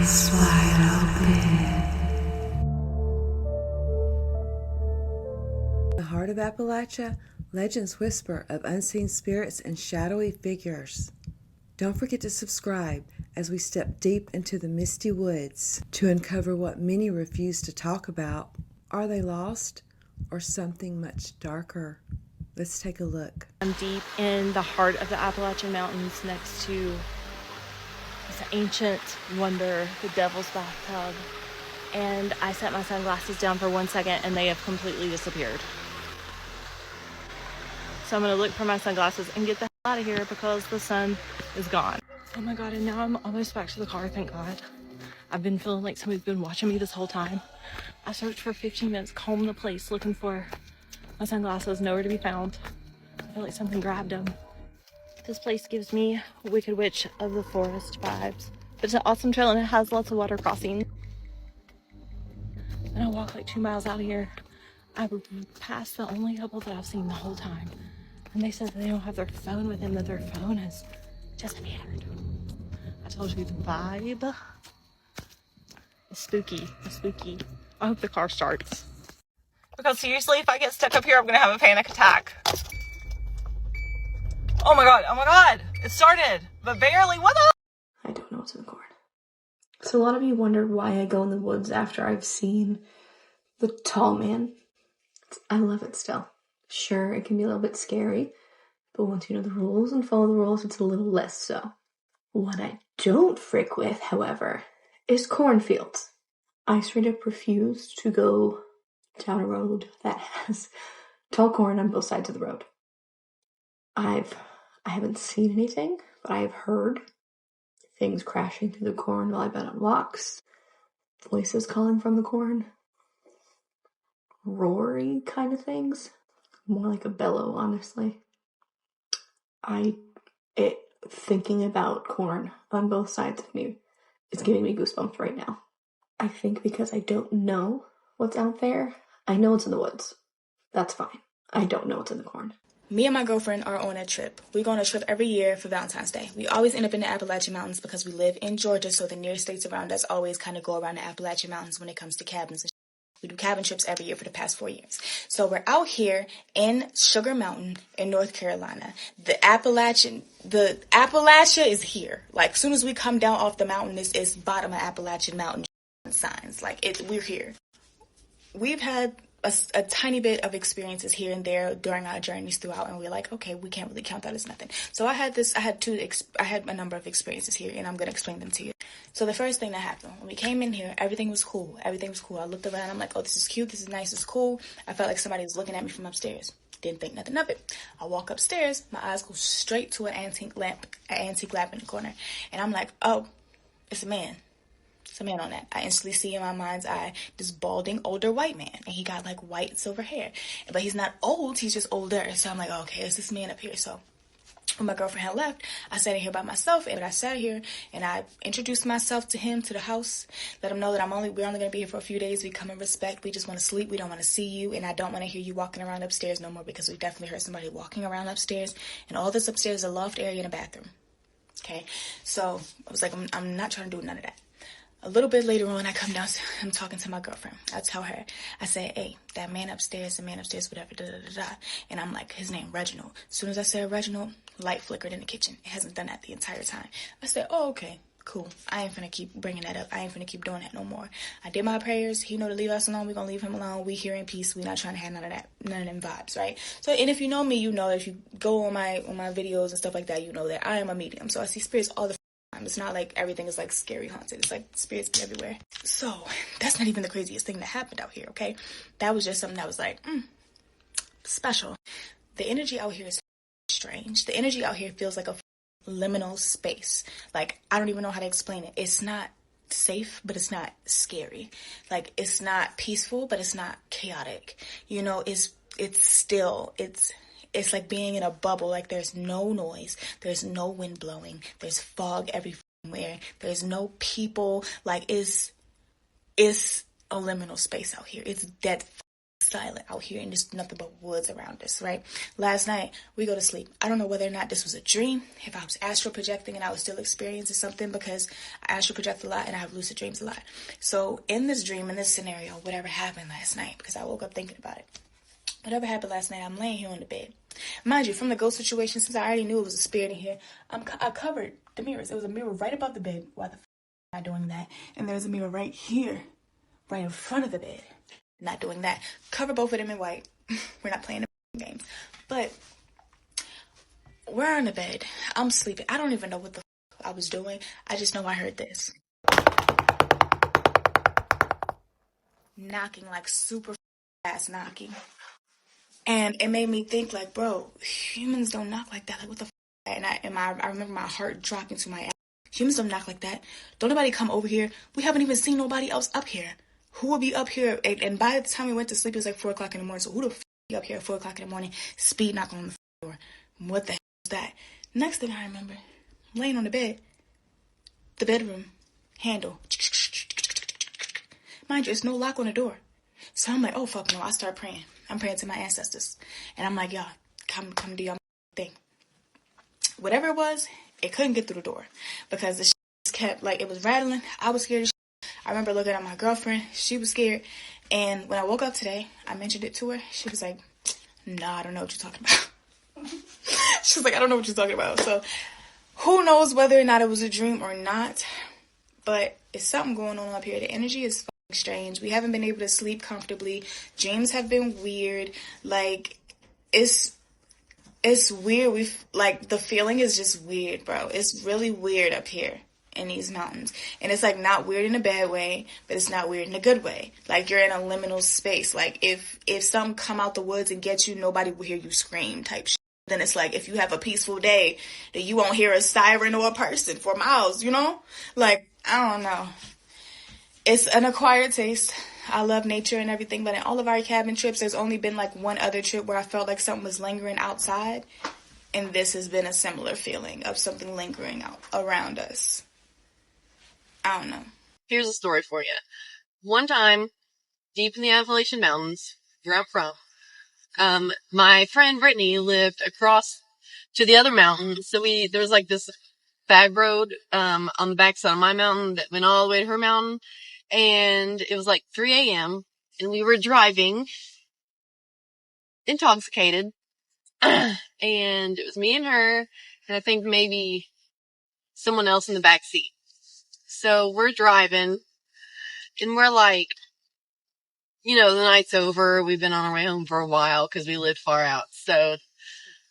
eyes wide open. In the heart of Appalachia, legends whisper of unseen spirits and shadowy figures. Don't forget to subscribe as we step deep into the misty woods to uncover what many refuse to talk about. Are they lost or something much darker? Let's take a look. I'm deep in the heart of the Appalachian Mountains next to this ancient wonder, the Devil's Bathtub. And I set my sunglasses down for 1 second and they have completely disappeared. So I'm gonna look for my sunglasses and get the hell out of here because the sun is gone. Oh my God, and now I'm almost back to the car, thank God. I've been feeling like somebody's been watching me this whole time. I searched for 15 minutes, combed the place looking for my sunglasses, nowhere to be found. I feel like something grabbed them. This place gives me Wicked Witch of the Forest vibes. But it's an awesome trail and it has lots of water crossing. And I walk like 2 miles out of here. I passed the only couple that I've seen the whole time. And they said that they don't have their phone with them, that their phone has disappeared. I told you the vibe. It's spooky, it's spooky. I hope the car starts. Because seriously, if I get stuck up here, I'm gonna have a panic attack. Oh my God, it started, but barely, what the? I don't know what's in the corn. So a lot of you wonder why I go in the woods after I've seen the tall man. I love it still. Sure, it can be a little bit scary, but once you know the rules and follow the rules, it's a little less so. What I don't frick with, however, is cornfields. I straight up refuse to go down a road that has tall corn on both sides of the road. I haven't seen anything, but I have heard things crashing through the corn while I've been on walks, voices calling from the corn, roary kind of things, more like a bellow, honestly. Thinking about corn on both sides of me is giving me goosebumps right now. I think because I don't know what's out there, I know it's in the woods. That's fine. I don't know what's in the corn. Me and my girlfriend are on a trip. We go on a trip every year for Valentine's Day. We always end up in the Appalachian Mountains because we live in Georgia, so the nearest states around us always kind of go around the Appalachian Mountains when it comes to cabins. We do cabin trips every year for the past 4 years. So we're out here in Sugar Mountain in North Carolina. The Appalachia is here. Like, as soon as we come down off the mountain, this is bottom of Appalachian Mountain signs. Like, we're here. We've had a tiny bit of experiences here and there during our journeys throughout, and we're like, okay, we can't really count that as nothing. So I had a number of experiences here, and I'm going to explain them to you. So the first thing that happened, when we came in here, everything was cool. I looked around, I'm like, oh, this is cute, this is nice, this is cool. I felt like somebody was looking at me from upstairs. Didn't think nothing of it. I walk upstairs, my eyes go straight to an antique lamp in the corner, and I'm like, oh, it's a man. It's a man on that. I instantly see in my mind's eye this balding older white man, and he got like white silver hair, but he's not old, he's just older. So I'm like, okay, it's this man up here. So when my girlfriend had left, I sat in here by myself, and I sat here and I introduced myself to him, to the house, let him know that we're only going to be here for a few days. We come in respect. We just want to sleep. We don't want to see you, and I don't want to hear you walking around upstairs no more, because we definitely heard somebody walking around upstairs, and all this upstairs is a loft area and a bathroom. Okay, so I was like, I'm not trying to do none of that. A little bit later on, I come down, I'm talking to my girlfriend. I tell her, I say, hey, that man upstairs, whatever, da-da-da-da. And I'm like, his name, Reginald. As soon as I said Reginald, light flickered in the kitchen. It hasn't done that the entire time. I said, oh, okay, cool. I ain't finna keep bringing that up. I ain't finna keep doing that no more. I did my prayers. He know to leave us alone. We're gonna leave him alone. We here in peace. We're not trying to have none of them vibes, right? So, and if you know me, you know, if you go on my videos and stuff like that, you know that I am a medium. So I see spirits all the time. It's not like everything is like scary haunted. It's like spirits everywhere. So that's not even the craziest thing that happened out here, okay? That was just something that was like, special. The energy out here is strange. The energy out here feels like a liminal space. Like, I don't even know how to explain it. It's not safe, but it's not scary. Like, it's not peaceful, but it's not chaotic. You know, it's still, it's like being in a bubble. Like, there's no noise, there's no wind blowing, there's fog everywhere, there's no people. Like, it's a liminal space out here. It's dead silent out here and there's nothing but woods around us, right? Last night, we go to sleep. I don't know whether or not this was a dream, if I was astral projecting and I was still experiencing something, because I astral project a lot and I have lucid dreams a lot. So in this dream, in this scenario, whatever happened last night, because I woke up thinking about it, whatever happened last night, I'm laying here on the bed. Mind you, from the ghost situation, since I already knew it was a spirit in here, I covered the mirrors. There was a mirror right above the bed. Why the f*** am I doing that? And there's a mirror right here, right in front of the bed. Not doing that. Cover both of them in white. We're not playing the games. But we're on the bed. I'm sleeping. I don't even know what the f*** I was doing. I just know I heard this. Knocking, like super fast knocking. And it made me think, like, bro, humans don't knock like that. Like, what the f***? And I remember my heart dropping to my ass. Humans don't knock like that. Don't nobody come over here. We haven't even seen nobody else up here. Who will be up here? And by the time we went to sleep, it was like 4 o'clock in the morning. So who the f*** be up here at 4 o'clock in the morning, speed knocking on the door? What the hell is that? Next thing I remember, I'm laying on the bed. The bedroom handle. Mind you, there's no lock on the door. So I'm like, oh, fuck no. I start praying. I'm praying to my ancestors. And I'm like, y'all, come do your thing. Whatever it was, it couldn't get through the door. Because the shit kept, like, it was rattling. I was scared as shit. I remember looking at my girlfriend. She was scared. And when I woke up today, I mentioned it to her. She was like, nah, I don't know what you're talking about. She was like, I don't know what you're talking about. So who knows whether or not it was a dream or not. But it's something going on up here. The energy is strange. We haven't been able to sleep comfortably. Dreams have been weird. Like, it's weird. Like, the feeling is just weird, bro. It's really weird up here in these mountains. And it's like not weird in a bad way, but it's not weird in a good way. Like, you're in a liminal space. Like, if something come out the woods and get you, nobody will hear you scream type shit. Then it's like, if you have a peaceful day, that you won't hear a siren or a person for miles, you know? Like, I don't know. It's an acquired taste. I love nature and everything, but in all of our cabin trips, there's only been like one other trip where I felt like something was lingering outside, and this has been a similar feeling of something lingering out around us. I don't know. Here's a story for you. One time, deep in the Appalachian Mountains, where I'm from, my friend Brittany lived across to the other mountain, so there was like this bag road on the backside of my mountain that went all the way to her mountain. And it was like 3 a.m. and we were driving intoxicated. And it was me and her, and I think maybe someone else in the back seat. So we're driving, and we're like, you know, the night's over. We've been on our way home for a while because we lived far out. So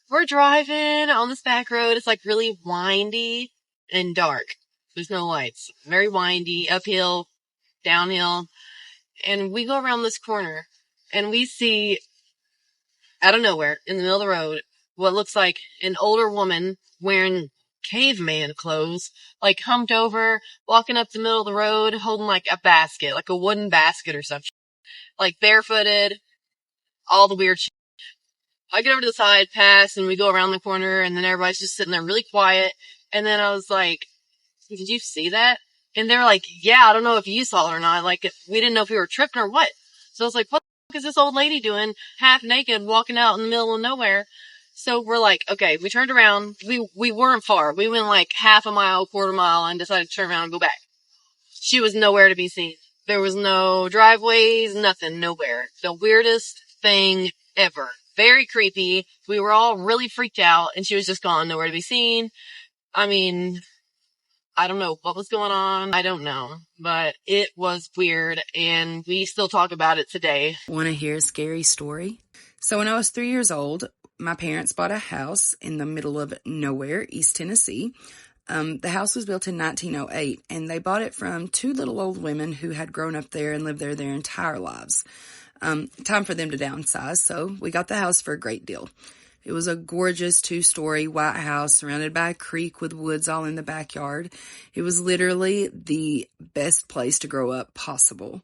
we're driving on this back road. It's like really windy and dark. There's no lights. Very windy, uphill, downhill. And we go around this corner and we see out of nowhere in the middle of the road what looks like an older woman wearing caveman clothes, like humped over, walking up the middle of the road, holding like a basket, like a wooden basket or something, like barefooted, all the weird shit. I get over to the side, pass, and we go around the corner, and then everybody's just sitting there really quiet. And then I was like, did you see that? And they were like, yeah, I don't know if you saw it or not. Like, we didn't know if we were tripping or what. So I was like, what the fuck is this old lady doing half naked walking out in the middle of nowhere? So we're like, okay, we turned around. We weren't far. We went like half a mile, quarter mile, and decided to turn around and go back. She was nowhere to be seen. There was no driveways, nothing, nowhere. The weirdest thing ever. Very creepy. We were all really freaked out, and she was just gone, nowhere to be seen. I mean, I don't know what was going on. I don't know, but it was weird, and we still talk about it today. Want to hear a scary story? So when I was 3 years old, my parents bought a house in the middle of nowhere, East Tennessee. The house was built in 1908, and they bought it from two little old women who had grown up there and lived there their entire lives. Time for them to downsize, so we got the house for a great deal. It was a gorgeous 2-story white house surrounded by a creek with woods all in the backyard. It was literally the best place to grow up possible.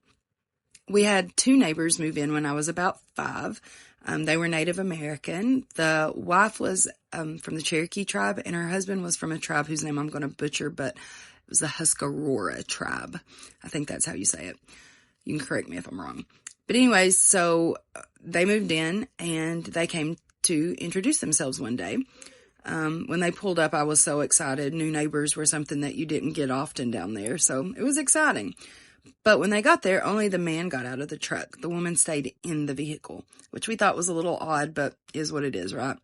We had 2 neighbors move in when I was about 5. They were Native American. The wife was from the Cherokee tribe, and her husband was from a tribe whose name I'm going to butcher, but it was the Huscarora tribe. I think that's how you say it. You can correct me if I'm wrong. But anyways, so they moved in and they came to introduce themselves one day. When they pulled up, I was so excited. New neighbors were something that you didn't get often down there, so it was exciting. But when they got there, only the man got out of the truck. The woman stayed in the vehicle, which we thought was a little odd, but is what it is, right?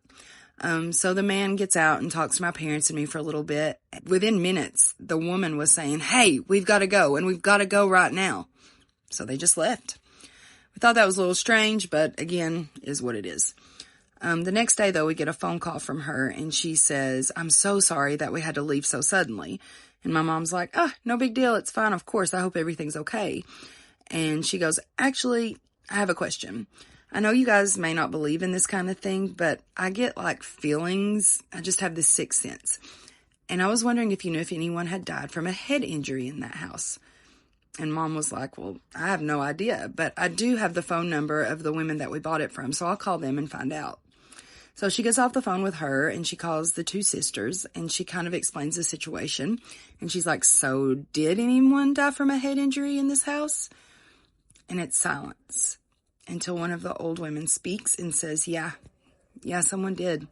So the man gets out and talks to my parents and me for a little bit. Within minutes, the woman was saying, "Hey, we've got to go, and we've got to go right now." So they just left. We thought that was a little strange, but again, is what it is. The next day, though, we get a phone call from her, and she says, "I'm so sorry that we had to leave so suddenly." And my mom's like, "No big deal. It's fine. Of course. I hope everything's okay." And she goes, "Actually, I have a question. I know you guys may not believe in this kind of thing, but I get like feelings. I just have this sixth sense. And I was wondering if you knew if anyone had died from a head injury in that house." And Mom was like, "Well, I have no idea, but I do have the phone number of the women that we bought it from, so I'll call them and find out." So she gets off the phone with her and she calls the two sisters and she kind of explains the situation. And she's like, "So did anyone die from a head injury in this house?" And it's silence until one of the old women speaks and says, yeah, someone did.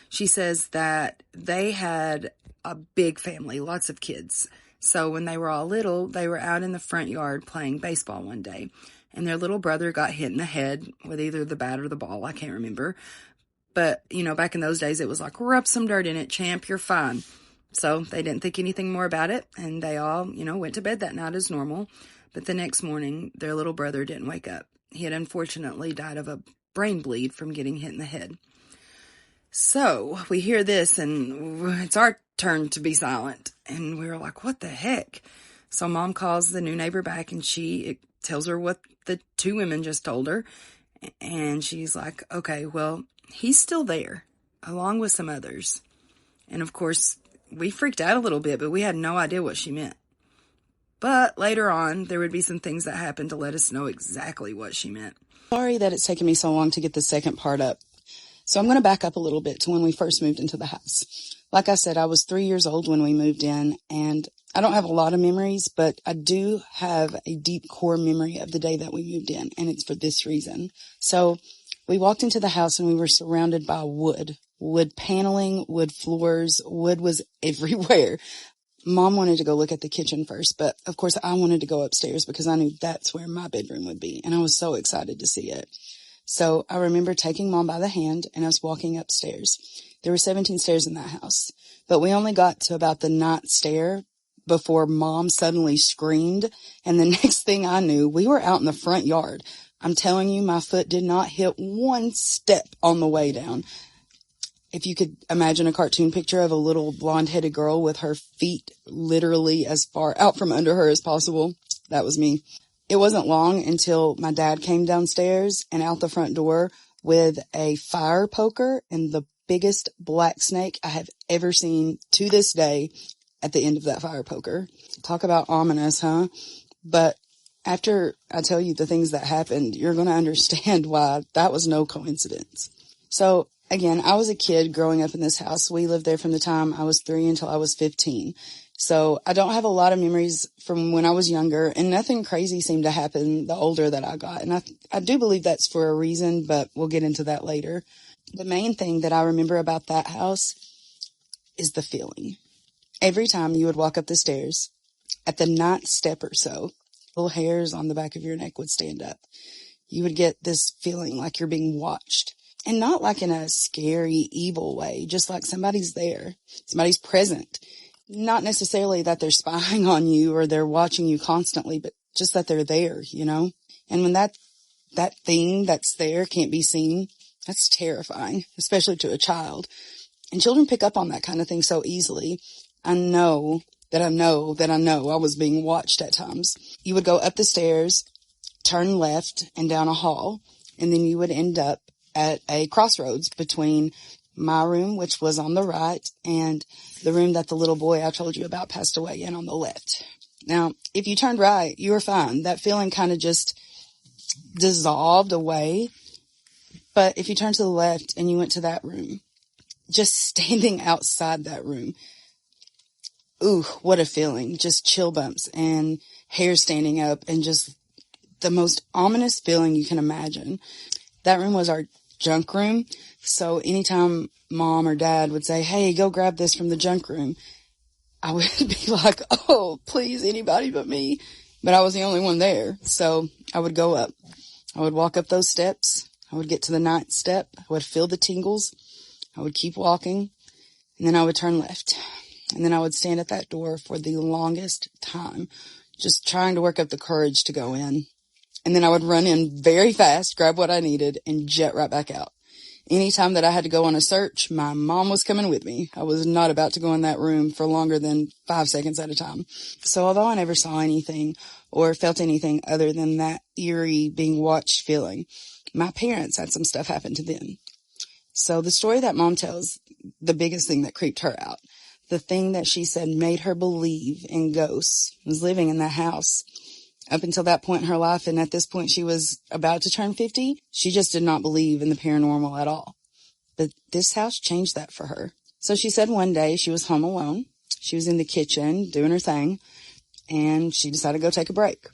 She says that they had a big family, lots of kids. So when they were all little, they were out in the front yard playing baseball one day. And their little brother got hit in the head with either the bat or the ball. I can't remember. But, back in those days, it was like, rub some dirt in it, champ, you're fine. So they didn't think anything more about it. And they all, went to bed that night as normal. But the next morning, their little brother didn't wake up. He had unfortunately died of a brain bleed from getting hit in the head. So we hear this and it's our turn to be silent. And we were like, what the heck? So Mom calls the new neighbor back and she tells her what the two women just told her. And she's like, okay, well, he's still there along with some others. And of course, we freaked out a little bit, but we had no idea what she meant. But later on, there would be some things that happened to let us know exactly what she meant. Sorry that it's taken me so long to get the second part up. So I'm going to back up a little bit to when we first moved into the house. Like I said, I was 3 years old when we moved in, and I don't have a lot of memories, but I do have a deep core memory of the day that we moved in, and it's for this reason. So we walked into the house and we were surrounded by wood paneling, wood floors. Wood was everywhere. Mom wanted to go look at the kitchen first, but of course I wanted to go upstairs because I knew that's where my bedroom would be, and I was so excited to see it. So I remember taking Mom by the hand and us walking upstairs. There were 17 stairs in that house, but we only got to about the 9th stair before Mom suddenly screamed. And the next thing I knew, we were out in the front yard. I'm telling you, my foot did not hit one step on the way down. If you could imagine a cartoon picture of a little blonde-headed girl with her feet literally as far out from under her as possible, that was me. It wasn't long until my dad came downstairs and out the front door with a fire poker and the biggest black snake I have ever seen to this day at the end of that fire poker. Talk about ominous, huh? But after I tell you the things that happened, you're going to understand why that was no coincidence. So again, I was a kid growing up in this house. We lived there from the time I was 3 until I was 15. So I don't have a lot of memories from when I was younger, and nothing crazy seemed to happen the older that I got. And I do believe that's for a reason, but we'll get into that later. The main thing that I remember about that house is the feeling. Every time you would walk up the stairs, at the 9th step or so, little hairs on the back of your neck would stand up. You would get this feeling like you're being watched. And not like in a scary, evil way, just like somebody's there. Somebody's present. Not necessarily that they're spying on you or they're watching you constantly, but just that they're there, And when that thing that's there can't be seen, that's terrifying, especially to a child. And children pick up on that kind of thing so easily. I know that I was being watched at times. You would go up the stairs, turn left and down a hall, and then you would end up at a crossroads between my room, which was on the right, and the room that the little boy I told you about passed away in on the left. Now, if you turned right, you were fine. That feeling kind of just dissolved away. But if you turned to the left and you went to that room, just standing outside that room, ooh, what a feeling. Just chill bumps and hair standing up and just the most ominous feeling you can imagine. That room was our junk room. So anytime Mom or Dad would say, hey, go grab this from the junk room, I would be like, oh, please, anybody but me. But I was the only one there. So I would go up. I would walk up those steps. I would get to the 9th step. I would feel the tingles. I would keep walking. And then I would turn left. And then I would stand at that door for the longest time, just trying to work up the courage to go in. And then I would run in very fast, grab what I needed, and jet right back out. Anytime that I had to go on a search, my mom was coming with me. I was not about to go in that room for longer than 5 seconds at a time. So although I never saw anything or felt anything other than that eerie being watched feeling, my parents had some stuff happen to them. So the story that Mom tells, the biggest thing that creeped her out, the thing that she said made her believe in ghosts, was living in that house. Up until that point in her life, and at this point she was about to turn 50, she just did not believe in the paranormal at all. But this house changed that for her. So she said one day she was home alone. She was in the kitchen doing her thing, and she decided to go take a break.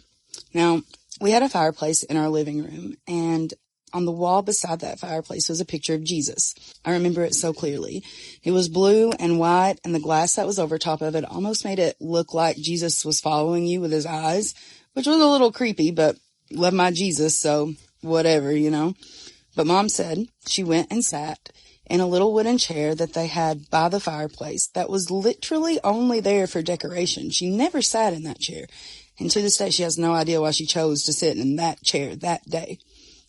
Now, we had a fireplace in our living room, and on the wall beside that fireplace was a picture of Jesus. I remember it so clearly. It was blue and white, and the glass that was over top of it almost made it look like Jesus was following you with his eyes, which was a little creepy, but love my Jesus, so whatever, you know. But Mom said she went and sat in a little wooden chair that they had by the fireplace that was literally only there for decoration. She never sat in that chair. And to this day, she has no idea why she chose to sit in that chair that day.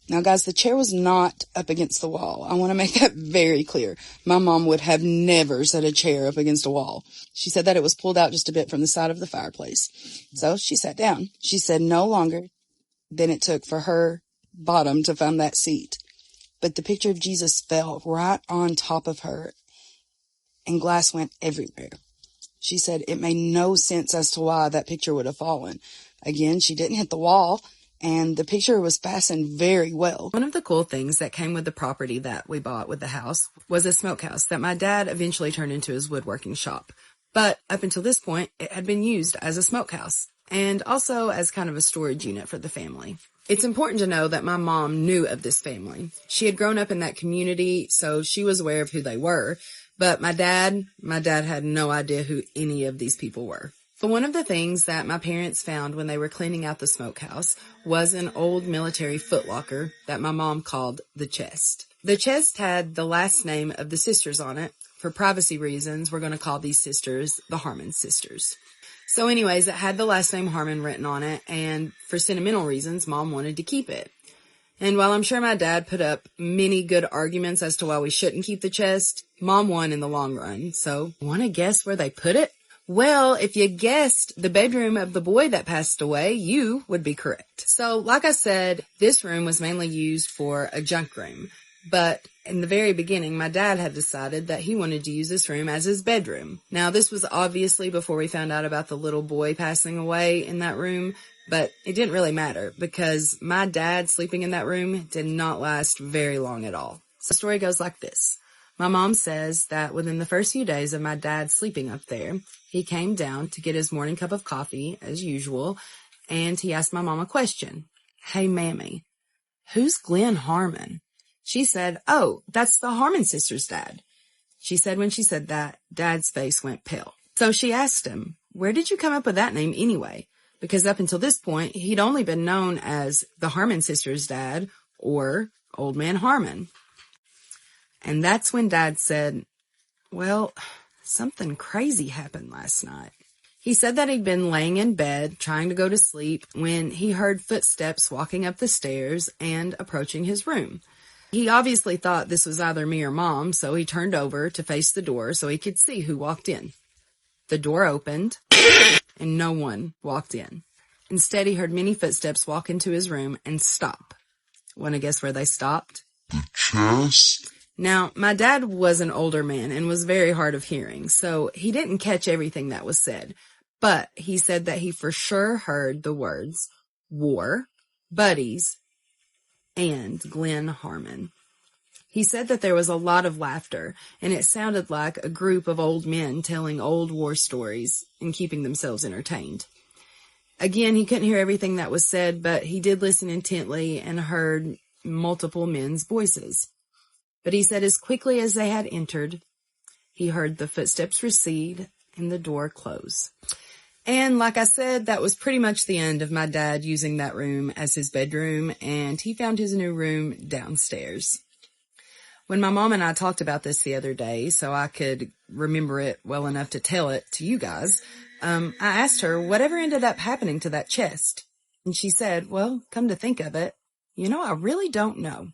Now, guys, the chair was not up against the wall. I want to make that very clear. My mom would have never set a chair up against a wall. She said that it was pulled out just a bit from the side of the fireplace. So she sat down. She said no longer than it took for her bottom to find that seat. But the picture of Jesus fell right on top of her, and glass went everywhere. She said it made no sense as to why that picture would have fallen. Again, she didn't hit the wall, and the picture was fastened very well. One of the cool things that came with the property that we bought with the house was a smokehouse that my dad eventually turned into his woodworking shop. But up until this point, it had been used as a smokehouse and also as kind of a storage unit for the family. It's important to know that my mom knew of this family. She had grown up in that community, so she was aware of who they were. But my dad had no idea who any of these people were. But one of the things that my parents found when they were cleaning out the smokehouse was an old military footlocker that my mom called the chest. The chest had the last name of the sisters on it. For privacy reasons, we're going to call these sisters the Harmon sisters. So anyways, it had the last name Harmon written on it, and for sentimental reasons, Mom wanted to keep it. And while I'm sure my dad put up many good arguments as to why we shouldn't keep the chest, Mom won in the long run. So, want to guess where they put it? Well, if you guessed the bedroom of the boy that passed away, you would be correct. So, like I said, this room was mainly used for a junk room. But in the very beginning, my dad had decided that he wanted to use this room as his bedroom. Now, this was obviously before we found out about the little boy passing away in that room, but it didn't really matter because my dad sleeping in that room did not last very long at all. So the story goes like this. My mom says that within the first few days of my dad sleeping up there, he came down to get his morning cup of coffee, as usual, and he asked my mom a question. Hey, Mammy, who's Glenn Harmon? She said, oh, that's the Harmon sisters' dad. She said when she said that, Dad's face went pale. So she asked him, where did you come up with that name anyway? Because up until this point, he'd only been known as the Harmon sisters' dad or Old Man Harmon. And that's when Dad said, well, something crazy happened last night. He said that he'd been laying in bed trying to go to sleep when he heard footsteps walking up the stairs and approaching his room. He obviously thought this was either me or Mom, so he turned over to face the door so he could see who walked in. The door opened, and no one walked in. Instead, he heard many footsteps walk into his room and stop. Want to guess where they stopped? The chest? Now, my dad was an older man and was very hard of hearing, so he didn't catch everything that was said. But he said that he for sure heard the words war, buddies, and Glenn Harmon. He said that there was a lot of laughter, and it sounded like a group of old men telling old war stories and keeping themselves entertained. Again, he couldn't hear everything that was said, but he did listen intently and heard multiple men's voices. But he said as quickly as they had entered, he heard the footsteps recede and the door close. And like I said, that was pretty much the end of my dad using that room as his bedroom, and he found his new room downstairs. When my mom and I talked about this the other day, so I could remember it well enough to tell it to you guys, I asked her whatever ended up happening to that chest. And she said, well, come to think of it, I really don't know.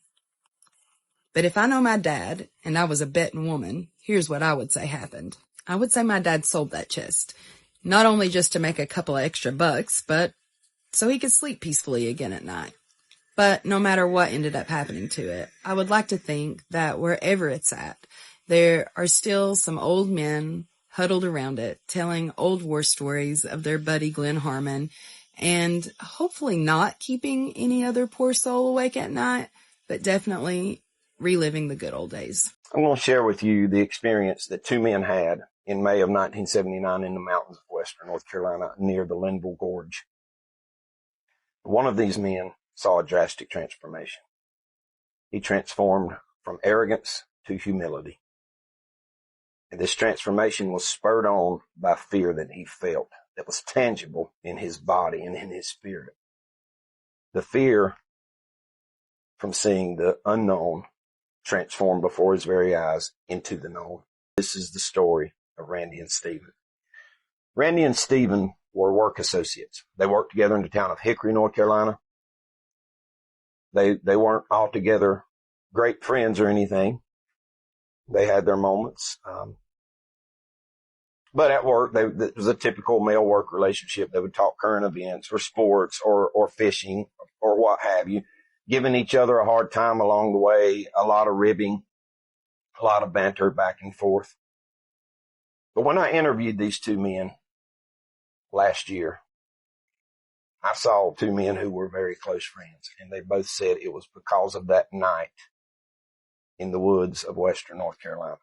But if I know my dad, and I was a betting woman, here's what I would say happened. I would say my dad sold that chest. Not only just to make a couple of extra bucks, but so he could sleep peacefully again at night. But no matter what ended up happening to it, I would like to think that wherever it's at, there are still some old men huddled around it, telling old war stories of their buddy Glenn Harmon, and hopefully not keeping any other poor soul awake at night, but definitely reliving the good old days. I'm going to share with you the experience that two men had in May of 1979 in the mountains of western North Carolina near the Liminal Gorge. One of these men saw a drastic transformation. He transformed from arrogance to humility. And this transformation was spurred on by fear that he felt that was tangible in his body and in his spirit. The fear from seeing the unknown transformed before his very eyes into the known. This is the story of Randy and Stephen. Randy and Stephen were work associates. They worked together in the town of Hickory, North Carolina. They weren't altogether great friends or anything. They had their moments. But at work, it was a typical male work relationship. They would talk current events or sports or fishing or what have you, giving each other a hard time along the way, a lot of ribbing, a lot of banter back and forth. But when I interviewed these two men last year, I saw two men who were very close friends, and they both said it was because of that night in the woods of western North Carolina.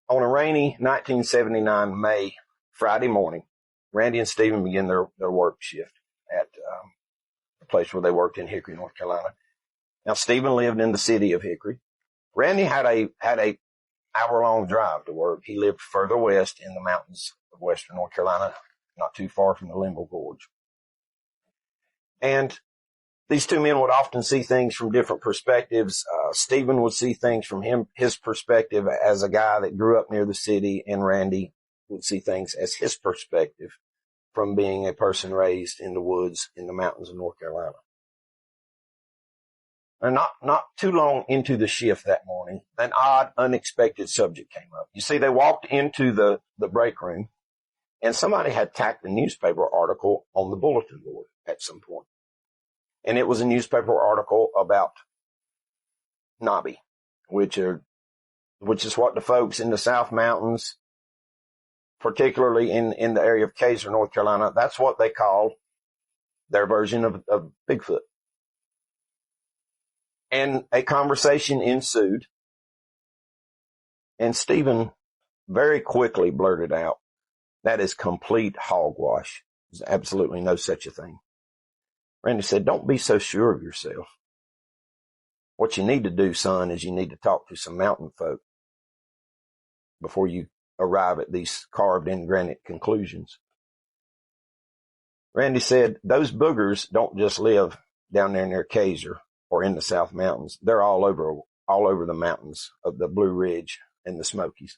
On a rainy 1979 May Friday morning, Randy and Stephen began their work shift at the place where they worked in Hickory, North Carolina. Now, Stephen lived in the city of Hickory. Randy had a hour-long drive to work. He lived further west in the mountains of western North Carolina, not too far from the Liminal Gorge. And these two men would often see things from different perspectives. Stephen would see things from his perspective as a guy that grew up near the city, and Randy would see things as his perspective from being a person raised in the woods in the mountains of North Carolina. And not too long into the shift that morning, an odd, unexpected subject came up. You see, they walked into the break room, and somebody had tacked a newspaper article on the bulletin board at some point. And it was a newspaper article about knobby, which is what the folks in the South Mountains, particularly in the area of Kaiser, North Carolina, that's what they called their version of Bigfoot. And a conversation ensued, and Stephen very quickly blurted out, "That is complete hogwash. There's absolutely no such a thing." Randy said, "Don't be so sure of yourself. What you need to do, son, is you need to talk to some mountain folk before you arrive at these carved-in granite conclusions." Randy said, "Those boogers don't just live down there near Kaiser or in the South Mountains. They're all over the mountains of the Blue Ridge and the Smokies."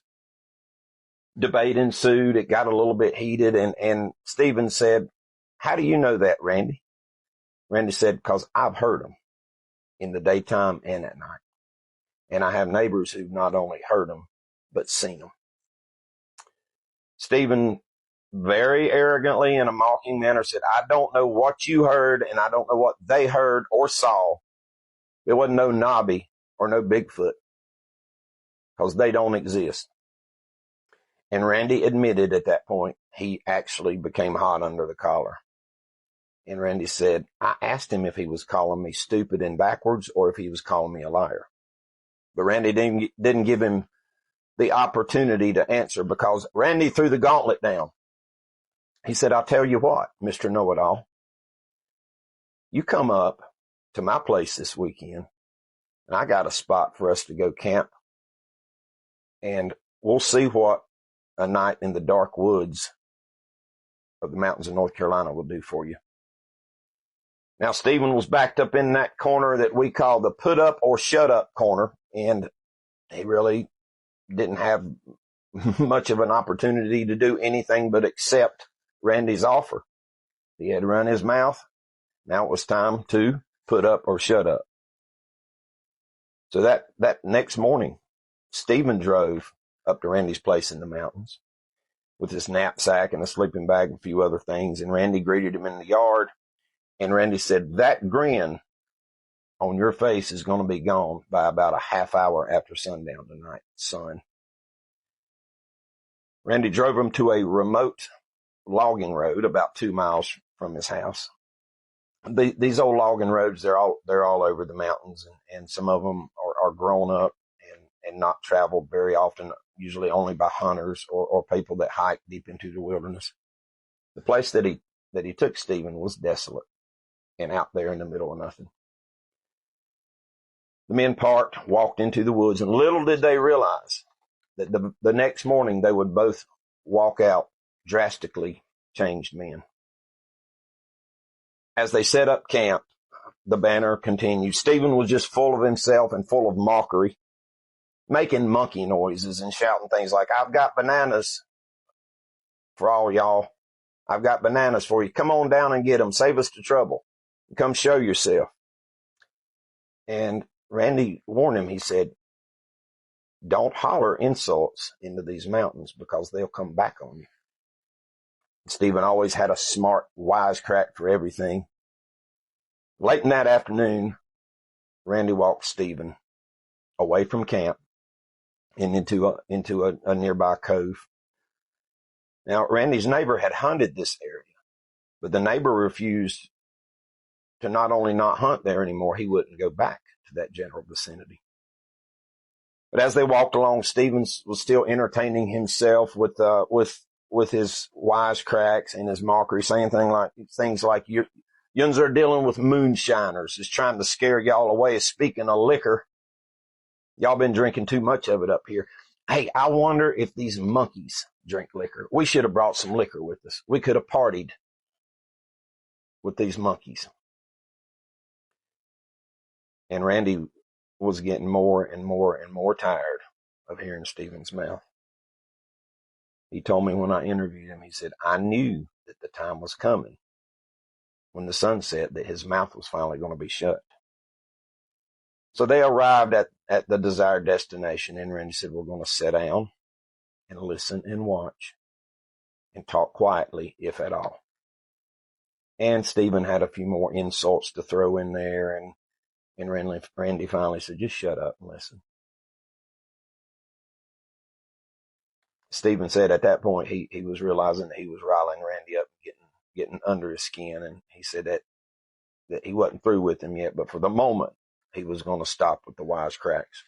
Debate ensued. It got a little bit heated, and Stephen said, "How do you know that, Randy?" Randy said, "Because I've heard them in the daytime and at night. And I have neighbors who've not only heard them, but seen them." Stephen very arrogantly, in a mocking manner, said, "I don't know what you heard, and I don't know what they heard or saw. There wasn't no knobby or no Bigfoot, because they don't exist." And Randy admitted at that point he actually became hot under the collar. And Randy said, "I asked him if he was calling me stupid and backwards or if he was calling me a liar." But Randy didn't give him the opportunity to answer, because Randy threw the gauntlet down. He said, I'll tell you what, Mr. Know-It-All, you come up to my place this weekend, and I got a spot for us to go camp, and we'll see what a night in the dark woods of the mountains of North Carolina will do for you. Now, Stephen was backed up in that corner that we call the put up or shut up corner, and he really didn't have much of an opportunity to do anything but accept Randy's offer. He had run his mouth. Now it was time to put up or shut up. So that next morning, Stephen drove up to Randy's place in the mountains with his knapsack and a sleeping bag and a few other things. And Randy greeted him in the yard. And Randy said, that grin on your face is going to be gone by about a half hour after sundown tonight, son. Randy drove him to a remote logging road about 2 miles from his house. These old logging roads, they're all over the mountains, and some of them are grown up and not traveled very often, usually only by hunters or people that hike deep into the wilderness. The place that he took Stephen was desolate and out there in the middle of nothing. The men parked, walked into the woods, and little did they realize that the next morning they would both walk out drastically changed men. As they set up camp, the banner continued. Stephen was just full of himself and full of mockery, making monkey noises and shouting things like, I've got bananas for all y'all. I've got bananas for you. Come on down and get them. Save us the trouble. Come show yourself. And Randy warned him. He said, don't holler insults into these mountains because they'll come back on you. Stephen always had a smart wisecrack for everything. Late in that afternoon, Randy walked Stephen away from camp and into a nearby cove. Now, Randy's neighbor had hunted this area, but the neighbor refused to not only not hunt there anymore, he wouldn't go back to that general vicinity. But as they walked along, Stephen was still entertaining himself with his wisecracks and his mockery, saying things like yuns are dealing with moonshiners, is trying to scare y'all away. Speaking of liquor, y'all been drinking too much of it up here. Hey, I wonder if these monkeys drink liquor. We should have brought some liquor with us. We could have partied with these monkeys. And Randy was getting more and more and more tired of hearing Stephen's mouth. He told me when I interviewed him, he said, I knew that the time was coming when the sun set that his mouth was finally going to be shut. So they arrived at the desired destination, and Randy said, we're going to sit down and listen and watch and talk quietly, if at all. And Stephen had a few more insults to throw in there, and Randy finally said, just shut up and listen. Stephen said at that point he was realizing that he was riling Randy up and getting under his skin, and he said that he wasn't through with him yet, but for the moment he was going to stop with the wisecracks.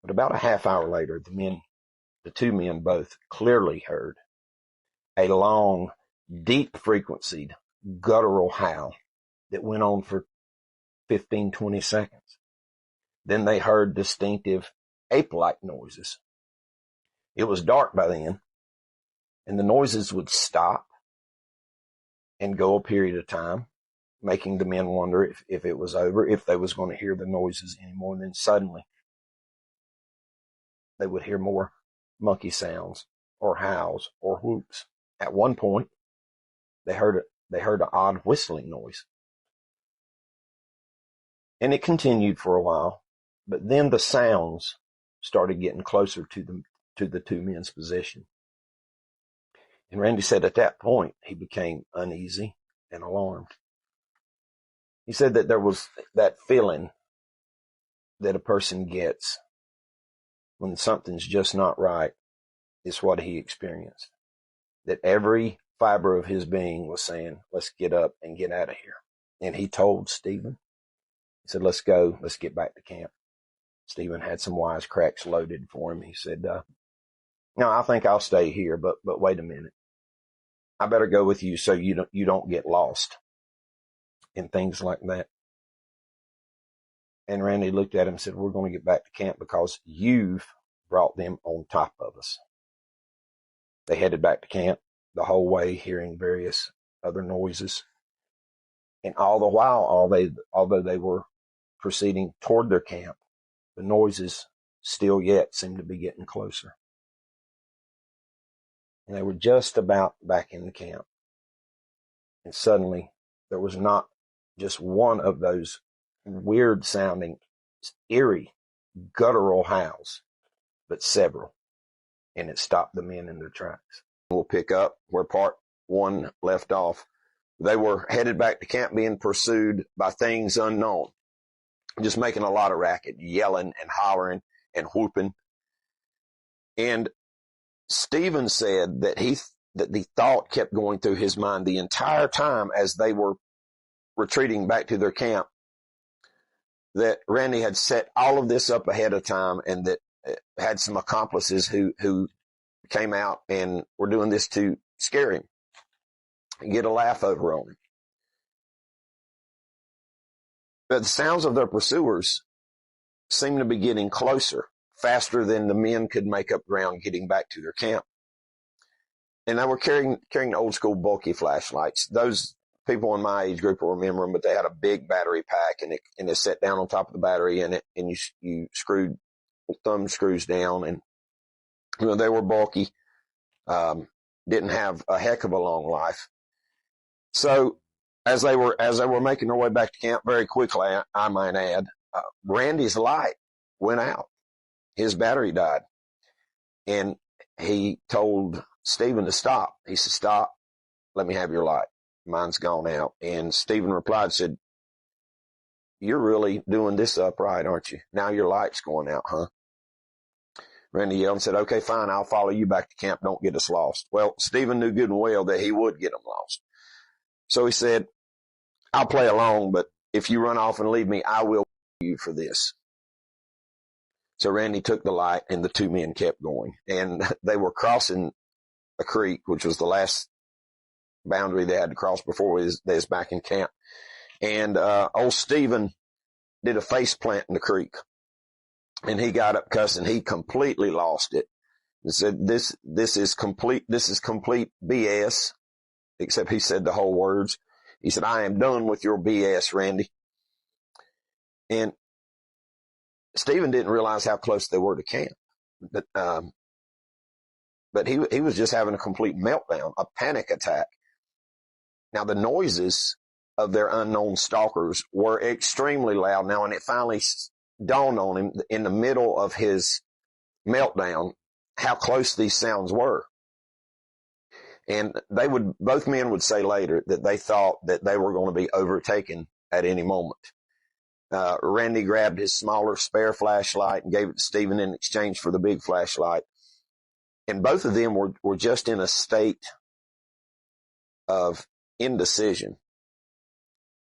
But about a half hour later, the two men both clearly heard a long, deep frequencied guttural howl that went on for 15, 20 seconds. Then they heard distinctive ape-like noises. It was dark by then, and the noises would stop and go a period of time, making the men wonder if it was over, if they was going to hear the noises anymore. And then suddenly they would hear more monkey sounds or howls or whoops. At one point, they heard an odd whistling noise. And it continued for a while, but then the sounds started getting closer to the two men's position. And Randy said at that point, he became uneasy and alarmed. He said that there was that feeling that a person gets when something's just not right is what he experienced. That every fiber of his being was saying, let's get up and get out of here. And he told Stephen, he said, let's go. Let's get back to camp. Stephen had some wisecracks loaded for him. He said, no, I think I'll stay here, but wait a minute. I better go with you so you don't get lost and things like that. And Randy looked at him and said, we're going to get back to camp because you've brought them on top of us. They headed back to camp the whole way, hearing various other noises. And all the while, although they were proceeding toward their camp, the noises still yet seemed to be getting closer. And they were just about back in the camp. And suddenly, there was not just one of those weird sounding, eerie, guttural howls, but several. And it stopped the men in their tracks. We'll pick up where part one left off. They were headed back to camp being pursued by things unknown, just making a lot of racket, yelling and hollering and whooping. And Stephen said that the thought kept going through his mind the entire time as they were retreating back to their camp, that Randy had set all of this up ahead of time and that had some accomplices who came out and were doing this to scare him and get a laugh over on him. But the sounds of their pursuers seemed to be getting closer, faster than the men could make up ground getting back to their camp. And they were carrying old school bulky flashlights. Those people in my age group will remember them, but they had a big battery pack and it set down on top of the battery and you screwed thumb screws down, and they were bulky, didn't have a heck of a long life. So as they were making their way back to camp very quickly, I might add, Randy's light went out. His battery died. And he told Stephen to stop. He said, stop, let me have your light. Mine's gone out. And Stephen replied, said, you're really doing this upright, aren't you? Now your light's going out, huh? Randy yelled and said, okay, fine, I'll follow you back to camp. Don't get us lost. Well, Stephen knew good and well that he would get them lost. So he said, I'll play along, but if you run off and leave me, I will pay you for this. So Randy took the light and the two men kept going. And they were crossing a creek, which was the last boundary they had to cross before they was back in camp. And old Stephen did a face plant in the creek. And he got up cussing. He completely lost it and said, this is complete BS, except he said the whole words. He said, I am done with your BS, Randy. And Stephen didn't realize how close they were to camp. But he was just having a complete meltdown, a panic attack. Now the noises of their unknown stalkers were extremely loud now, and it finally dawned on him in the middle of his meltdown how close these sounds were. And both men would say later that they thought that they were going to be overtaken at any moment. Randy grabbed his smaller spare flashlight and gave it to Stephen in exchange for the big flashlight. And both of them were just in a state of indecision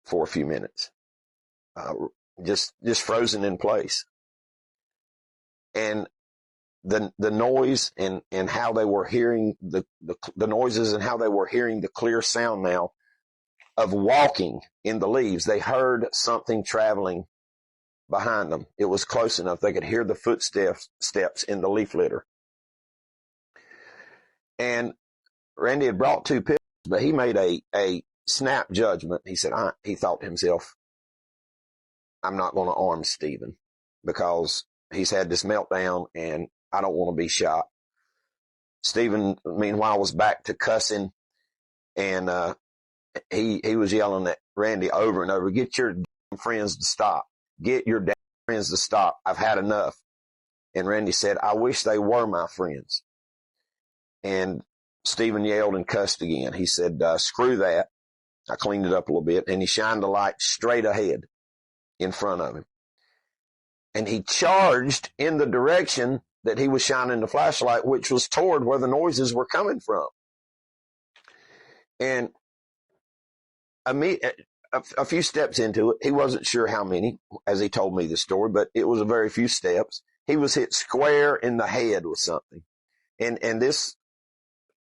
for a few minutes. Just frozen in place. And the noise and how they were hearing the noises and how they were hearing the clear sound now of walking in the leaves. They heard something traveling behind them. It was close enough. They could hear the footsteps in the leaf litter. And Randy had brought 2 pistols, but he made a snap judgment. He said, he thought to himself, I'm not going to arm Stephen because he's had this meltdown and I don't want to be shot. Stephen, meanwhile, was back to cussing, and he was yelling at Randy over and over, get your damn friends to stop. Get your damn friends to stop. I've had enough. And Randy said, I wish they were my friends. And Stephen yelled and cussed again. He said, screw that. I cleaned it up a little bit, and he shined the light straight ahead in front of him. And he charged in the direction that he was shining the flashlight, which was toward where the noises were coming from. And a few steps into it, he wasn't sure how many, as he told me the story, but it was a very few steps. He was hit square in the head with something. And this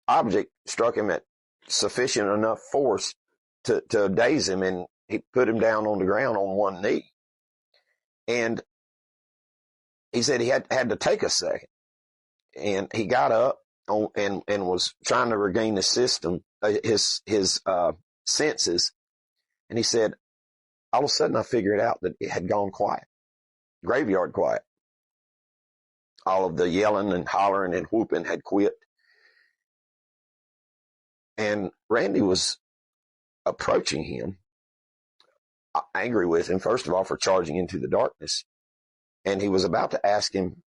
object struck him at sufficient enough force to daze him, and he put him down on the ground on one knee. And he said he had to take a second, and he got up and was trying to regain his senses. And he said, all of a sudden I figured out that it had gone quiet, graveyard quiet. All of the yelling and hollering and whooping had quit. And Randy was approaching him, angry with him, first of all, for charging into the darkness. And he was about to ask him,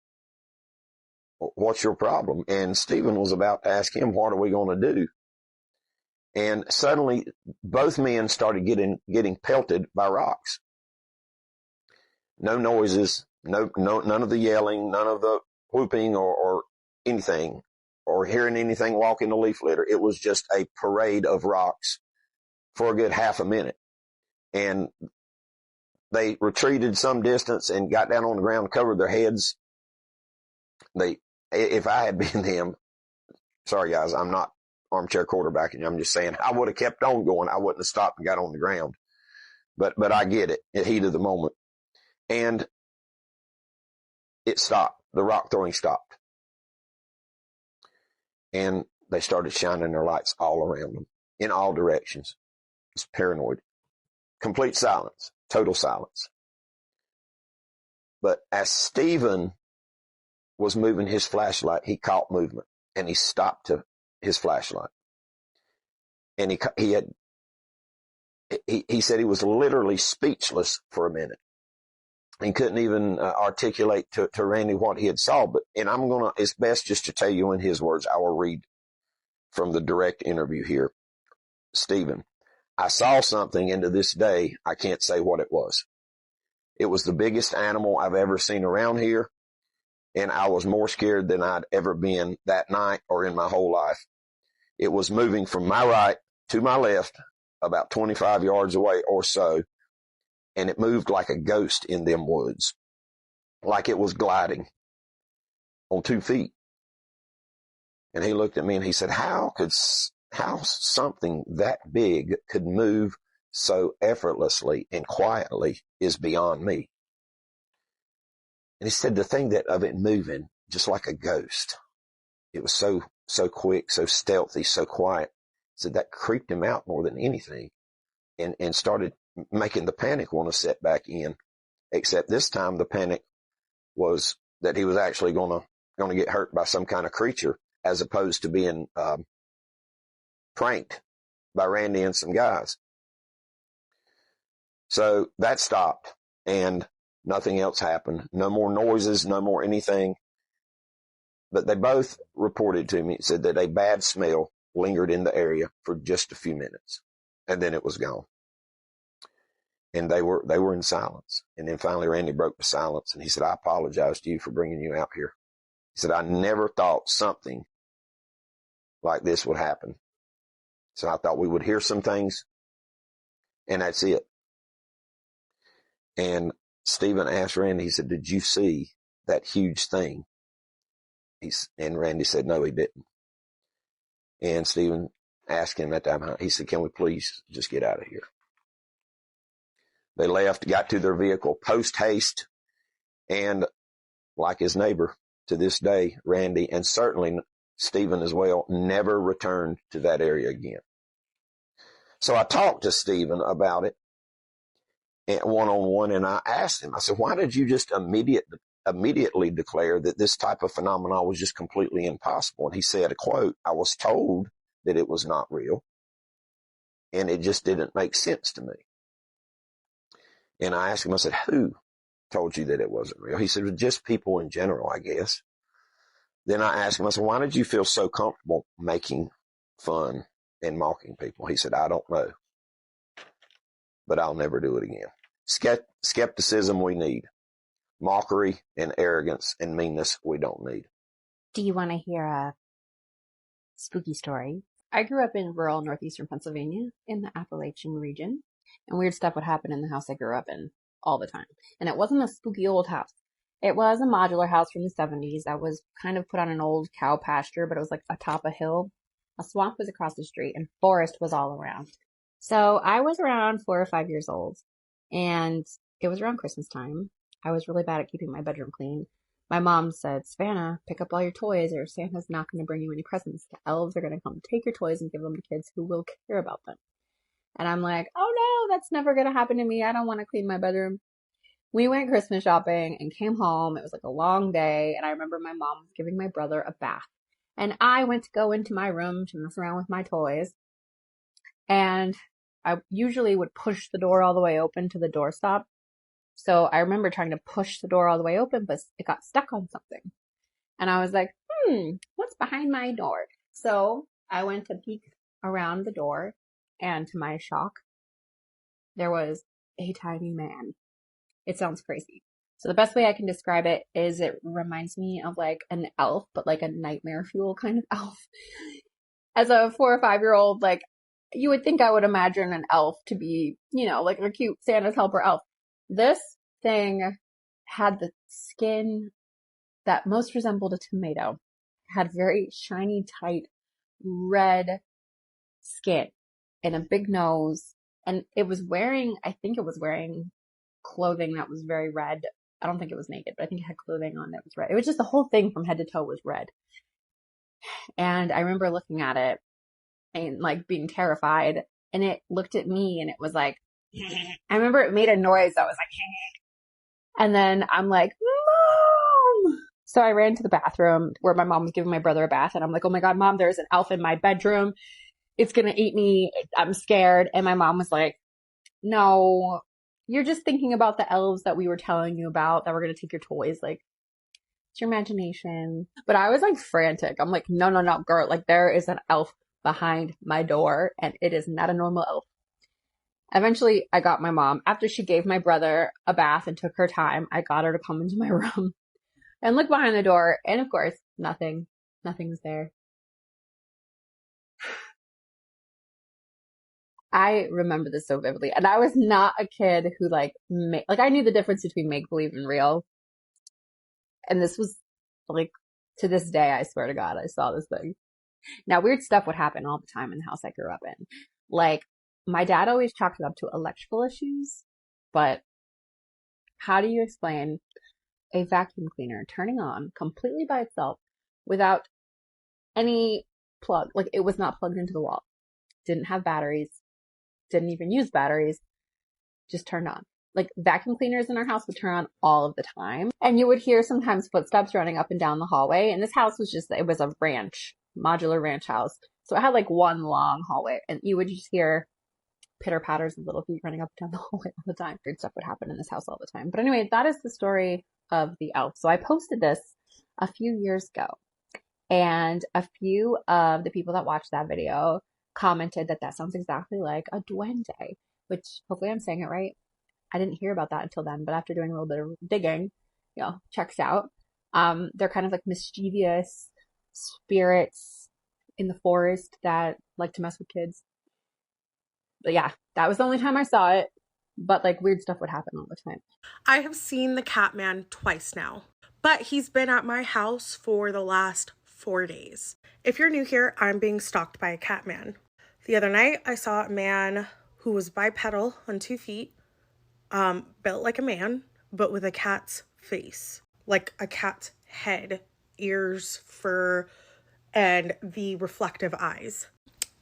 what's your problem? And Stephen was about to ask him, what are we going to do? And suddenly both men started getting pelted by rocks. No noises, none of the yelling, none of the whooping or anything, or hearing anything walk in the leaf litter. It was just a parade of rocks for a good half a minute. And they retreated some distance and got down on the ground, covered their heads. If I had been them, sorry guys, I'm not armchair quarterbacking. I'm just saying I would have kept on going. I wouldn't have stopped and got on the ground. But I get it, in the heat of the moment. And it stopped. The rock throwing stopped. And they started shining their lights all around them, in all directions. It's paranoid. Complete silence. Total silence. But as Stephen was moving his flashlight, he caught movement, and he stopped his flashlight. And he said he was literally speechless for a minute. He couldn't even articulate to Randy what he had saw. It's best just to tell you in his words. I will read from the direct interview here. Stephen, I saw something, and to this day, I can't say what it was. It was the biggest animal I've ever seen around here, and I was more scared than I'd ever been that night or in my whole life. It was moving from my right to my left, about 25 yards away or so, and it moved like a ghost in them woods, like it was gliding on 2 feet. And he looked at me and he said, how something that big could move so effortlessly and quietly is beyond me. And he said the thing of it moving just like a ghost, it was so quick, so stealthy, so quiet. He said that creeped him out more than anything, and started making the panic want to set back in. Except this time the panic was that he was actually going to get hurt by some kind of creature, as opposed to being pranked by Randy and some guys. So that stopped, and nothing else happened. No more noises, no more anything. But they both reported to me, said that a bad smell lingered in the area for just a few minutes, and then it was gone. And they were in silence. And then finally Randy broke the silence, and he said, I apologize to you for bringing you out here. He said, I never thought something like this would happen. So I thought we would hear some things, and that's it. And Stephen asked Randy, he said, did you see that huge thing? And Randy said, no, he didn't. And Stephen asked him at that time, he said, can we please just get out of here? They left, got to their vehicle post haste, and like his neighbor to this day, Randy, and certainly Stephen as well, never returned to that area again. So I talked to Stephen about it one-on-one, and I asked him, I said, why did you just immediately declare that this type of phenomenon was just completely impossible? And he said, a quote, I was told that it was not real, and it just didn't make sense to me. And I asked him, I said, who told you that it wasn't real? He said, well, just people in general, I guess. Then I asked him, I said, why did you feel so comfortable making fun and mocking people? He said, I don't know, but I'll never do it again. Skepticism we need. Mockery and arrogance and meanness we don't need. Do you want to hear a spooky story? I grew up in rural northeastern Pennsylvania in the Appalachian region, and weird stuff would happen in the house I grew up in all the time. And it wasn't a spooky old house. It was a modular house from the 70s that was kind of put on an old cow pasture, but it was like atop a hill. A swamp was across the street and forest was all around. So I was around 4 or 5 years old, and it was around Christmas time. I was really bad at keeping my bedroom clean. My mom said, Savannah, pick up all your toys or Santa's not going to bring you any presents. The elves are going to come take your toys and give them to kids who will care about them. And I'm like, oh no, that's never going to happen to me. I don't want to clean my bedroom. We went Christmas shopping and came home. It was like a long day. And I remember my mom was giving my brother a bath. And I went to go into my room to mess around with my toys. And I usually would push the door all the way open to the doorstop. So I remember trying to push the door all the way open, but it got stuck on something. And I was like, what's behind my door? So I went to peek around the door, and to my shock, there was a tiny man. It sounds crazy. So the best way I can describe it is it reminds me of like an elf, but like a nightmare fuel kind of elf. As a 4 or 5 year old, like you would think I would imagine an elf to be, like a cute Santa's helper elf. This thing had the skin that most resembled a tomato, had very shiny, tight, red skin and a big nose. And I think it was wearing clothing that was very red. I don't think it was naked, but I think it had clothing on that was red. It was just the whole thing from head to toe was red. And I remember looking at it and like being terrified, and it looked at me and it was like, I remember it made a noise that was like, and then I'm like, Mom! So I ran to the bathroom where my mom was giving my brother a bath, and I'm like, oh my God, Mom, there's an elf in my bedroom. It's going to eat me. I'm scared. And my mom was like, no, you're just thinking about the elves that we were telling you about that were going to take your toys. Like, it's your imagination. But I was like frantic. I'm like, no, girl. Like, there is an elf behind my door, and it is not a normal elf. Eventually, I got my mom. After she gave my brother a bath and took her time, I got her to come into my room and look behind the door. And of course, nothing was there. I remember this so vividly. And I was not a kid who I knew the difference between make-believe and real. And this was like, to this day, I swear to God, I saw this thing. Now, weird stuff would happen all the time in the house I grew up in. Like, my dad always chalked it up to electrical issues, but how do you explain a vacuum cleaner turning on completely by itself without any plug? Like, it was not plugged into the wall. Didn't have batteries. Didn't even use batteries. Just turned on. Like, vacuum cleaners in our house would turn on all of the time. And you would hear sometimes footsteps running up and down the hallway. And this house was it was a modular ranch house. So it had like one long hallway, and you would just hear pitter patters of little feet running up and down the hallway all the time. Weird stuff would happen in this house all the time. But anyway, that is the story of the elf. So I posted this a few years ago, and a few of the people that watched that video commented that sounds exactly like a duende, which hopefully I'm saying it right. I didn't hear about that until then, but after doing a little bit of digging, checks out. They're kind of like mischievous spirits in the forest that like to mess with kids. But yeah, that was the only time I saw it. But like weird stuff would happen all the time. I have seen the Catman twice now, but he's been at my house for the last 4 days. If you're new here, I'm being stalked by a Catman. The other night, I saw a man who was bipedal on 2 feet, built like a man, but with a cat's face, like a cat's head, ears, fur, and the reflective eyes.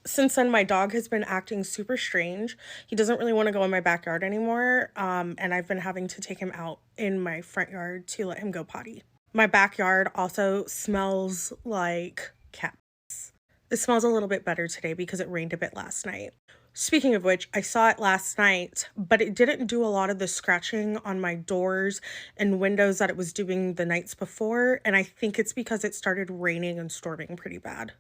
Since then, my dog has been acting super strange. He doesn't really want to go in my backyard anymore, and I've been having to take him out in my front yard to let him go potty. My backyard also smells like cat piss. It smells a little bit better today because it rained a bit last night. Speaking of which, I saw it last night, but it didn't do a lot of the scratching on my doors and windows that it was doing the nights before, and I think it's because it started raining and storming pretty bad.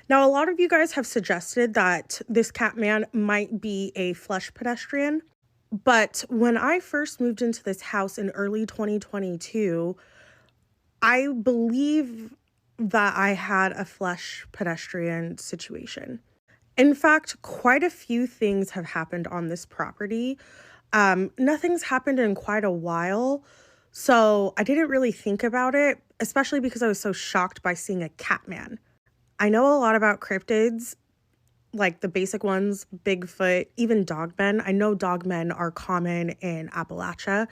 Now, a lot of you guys have suggested that this Catman might be a flesh pedestrian, but when I first moved into this house in early 2022, I believe that I had a flesh pedestrian situation. In fact, quite a few things have happened on this property. Nothing's happened in quite a while, so I didn't really think about it, especially because I was so shocked by seeing a Catman. I know a lot about cryptids, like the basic ones, Bigfoot, even dogmen. I know dogmen are common in Appalachia,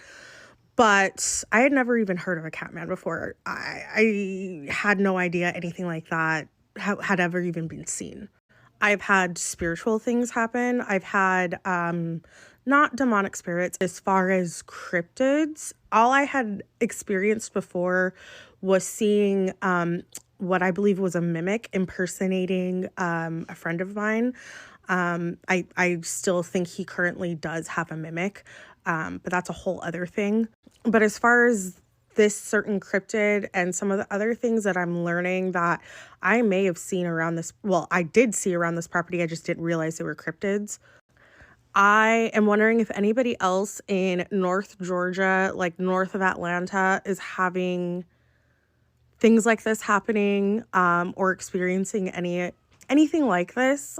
but I had never even heard of a Catman before. I had no idea anything like that had ever even been seen. I've had spiritual things happen. I've had not demonic spirits. As far as cryptids, all I had experienced before was seeing what I believe was a mimic impersonating a friend of mine. I still think he currently does have a mimic, but that's a whole other thing. But as far as this certain cryptid and some of the other things that I'm learning that I may have seen around this, well, I did see around this property, I just didn't realize they were cryptids. I am wondering if anybody else in North Georgia, like north of Atlanta, is having things like this happening, or experiencing anything like this.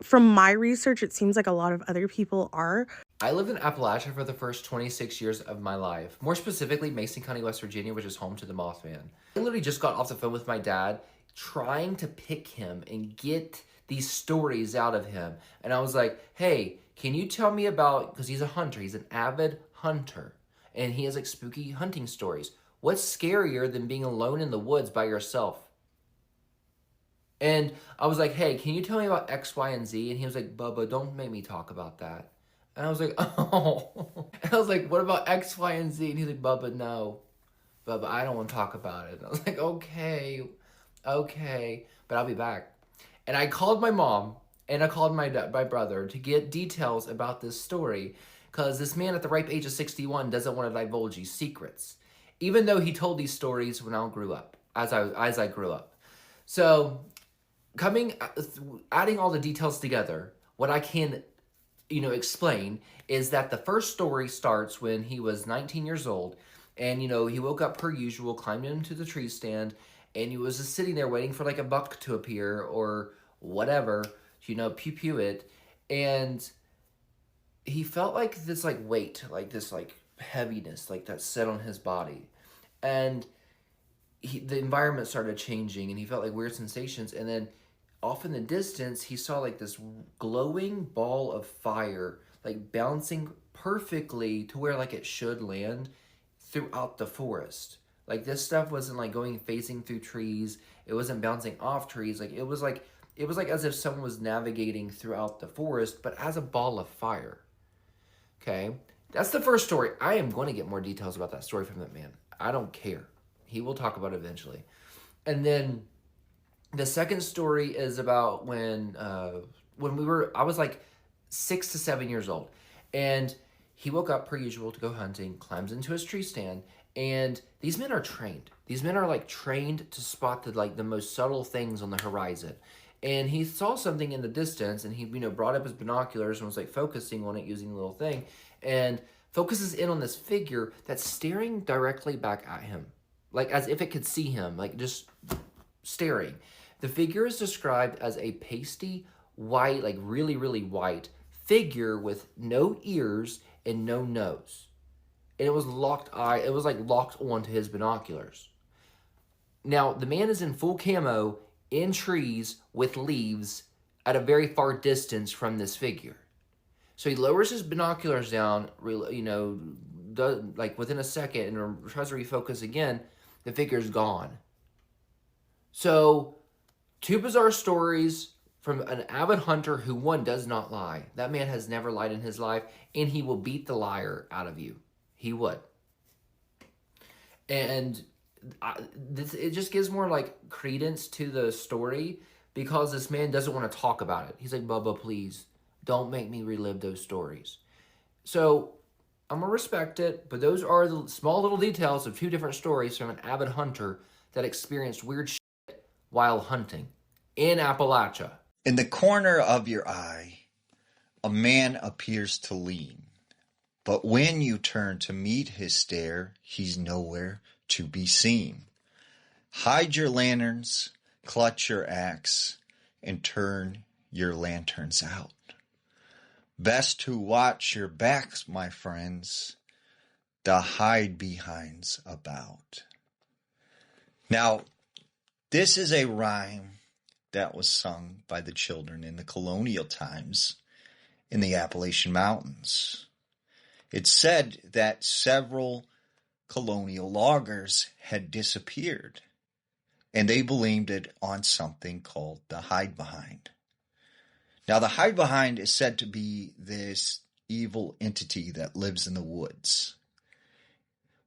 From my research, it seems like a lot of other people are. I lived in Appalachia for the first 26 years of my life. More specifically, Mason County, West Virginia, which is home to the Mothman. I literally just got off the phone with my dad trying to pick him and get these stories out of him. And I was like, hey, can you tell me about, because he's a hunter, he's an avid hunter, and he has like spooky hunting stories. What's scarier than being alone in the woods by yourself? And I was like, hey, can you tell me about X, Y, and Z? And he was like, Bubba, don't make me talk about that. And I was like, oh. And I was like, what about X, Y, and Z? And he's like, Bubba, no. Bubba, I don't want to talk about it. And I was like, okay, but I'll be back. And I called my mom and I called my brother to get details about this story, because this man at the ripe age of 61 doesn't want to divulge these secrets, even though he told these stories when I grew up, as I grew up. So adding all the details together, what I can, explain is that the first story starts when he was 19 years old, and, he woke up per usual, climbed into the tree stand, and he was just sitting there waiting for like a buck to appear or whatever, pew it, and he felt like this like weight, like this like heaviness, like that set on his body, and the environment started changing, and he felt like weird sensations, and then off in the distance, he saw like this glowing ball of fire, like bouncing perfectly to where like it should land throughout the forest. Like this stuff wasn't like phasing through trees. It wasn't bouncing off trees. Like it was like as if someone was navigating throughout the forest, but as a ball of fire. Okay, that's the first story. I am going to get more details about that story from that man. I don't care. He will talk about it eventually. And then the second story is about when I was like 6 to 7 years old, and he woke up per usual to go hunting, climbs into his tree stand, and these men are trained. These men are like trained to spot the most subtle things on the horizon. And he saw something in the distance, and he brought up his binoculars and was like focusing on it using the little thing, and focuses in on this figure that's staring directly back at him, like as if it could see him, like just staring. The figure is described as a pasty white, like really, really white figure with no ears and no nose. And it was locked onto his binoculars. Now, the man is in full camo in trees with leaves at a very far distance from this figure. So he lowers his binoculars down, like within a second, and tries to refocus again. The figure's gone. So, two bizarre stories from an avid hunter who, one, does not lie. That man has never lied in his life, and he will beat the liar out of you. He would. And it just gives more like credence to the story, because this man doesn't want to talk about it. He's like, Bubba, please, don't make me relive those stories. So I'm going to respect it, but those are the small little details of two different stories from an avid hunter that experienced weird shit while hunting in Appalachia. In the corner of your eye, a man appears to lean. But when you turn to meet his stare, he's nowhere to be seen. Hide your lanterns, clutch your axe, and turn your lanterns out. Best to watch your backs, my friends. The hide-behind's about. Now, This is a rhyme that was sung by the children in the colonial times in the Appalachian Mountains. It's said that several colonial loggers had disappeared, and they blamed it on something called the hidebehind. Now, the hidebehind is said to be this evil entity that lives in the woods,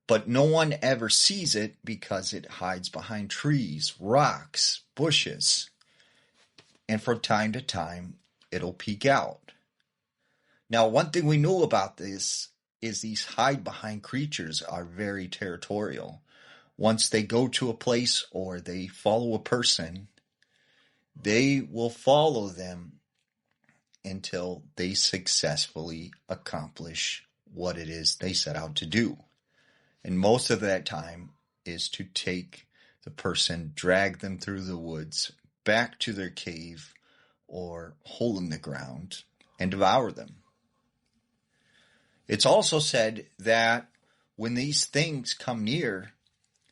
but no one ever sees it because it hides behind trees, rocks, bushes, and from time to time, it'll peek out. Now, one thing we know about this is these hide-behind creatures are very territorial. Once they go to a place or they follow a person, they will follow them until they successfully accomplish what it is they set out to do. And most of that time is to take the person, drag them through the woods, back to their cave or hole in the ground, and devour them. It's also said that when these things come near,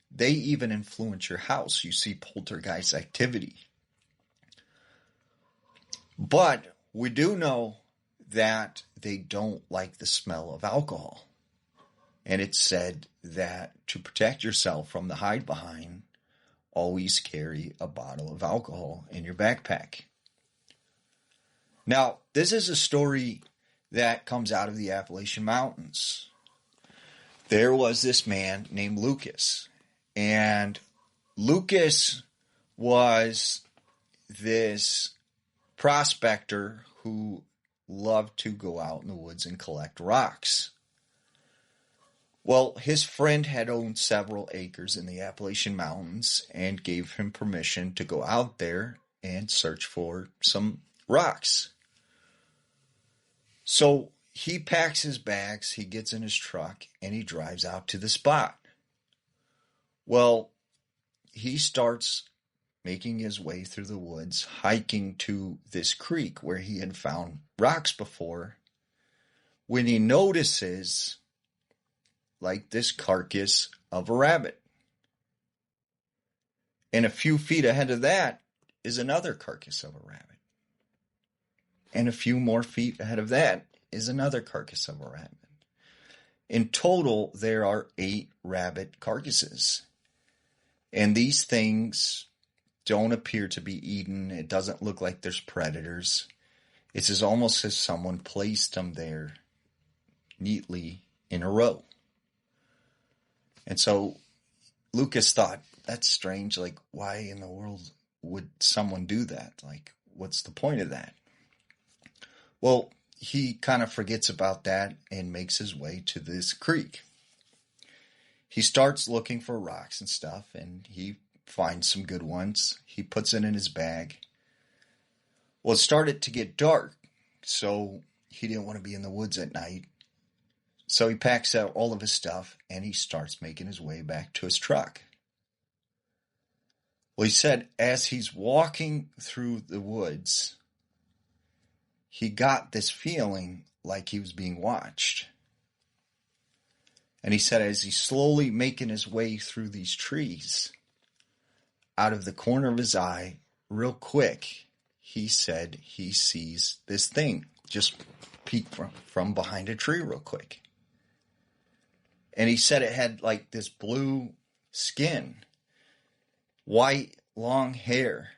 they even influence your house. You see poltergeist activity. But we do know that they don't like the smell of alcohol. And it's said that to protect yourself from the hide behind, always carry a bottle of alcohol in your backpack. Now, this is a story that comes out of the Appalachian Mountains. There was this man named Lucas, and Lucas was this prospector who loved to go out in the woods and collect rocks. Well, his friend had owned several acres in the Appalachian Mountains and gave him permission to go out there and search for some rocks. So he packs his bags, he gets in his truck, and he drives out to the spot. Well, he starts making his way through the woods, hiking to this creek where he had found rocks before, when he notices like this carcass of a rabbit. And a few feet ahead of that is another carcass of a rabbit. And a few more feet ahead of that is another carcass of a rabbit. In total, there are 8 rabbit carcasses. And these things don't appear to be eaten. It doesn't look like there's predators. It's as almost as someone placed them there neatly in a row. And so Lucas thought, that's strange. Like, why in the world would someone do that? Like, what's the point of that? Well, he kind of forgets about that and makes his way to this creek. He starts looking for rocks and stuff, and he finds some good ones. He puts it in his bag. Well, it started to get dark, so he didn't want to be in the woods at night. So he packs out all of his stuff, and he starts making his way back to his truck. Well, he said as he's walking through the woods, he got this feeling like he was being watched. And he said as he's slowly making his way through these trees, out of the corner of his eye, real quick, he said he sees this thing just peek from behind a tree real quick. And he said it had like this blue skin, white, long hair,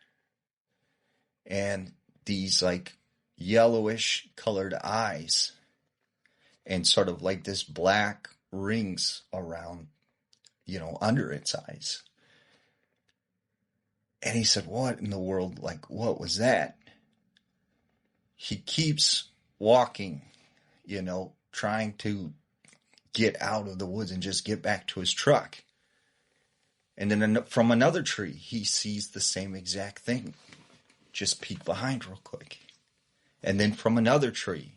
and these like yellowish colored eyes, and sort of like this black rings around, under its eyes. And he said, what in the world, like, what was that? He keeps walking, trying to get out of the woods and just get back to his truck. And then from another tree, he sees the same exact thing. Just peek behind real quick. And then from another tree.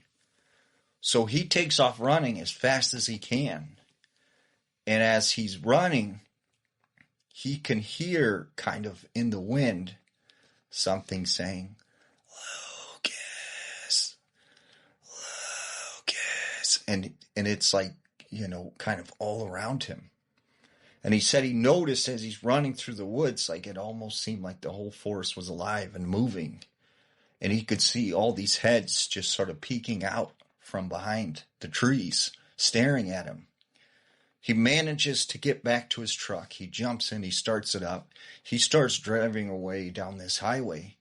So he takes off running as fast as he can. And as he's running, he can hear kind of in the wind something saying, Lucas, Lucas. And it's like, kind of all around him. And he said he noticed as he's running through the woods, like it almost seemed like the whole forest was alive and moving. And he could see all these heads just sort of peeking out from behind the trees, staring at him. He manages to get back to his truck. He jumps in, he starts it up. He starts driving away down this highway.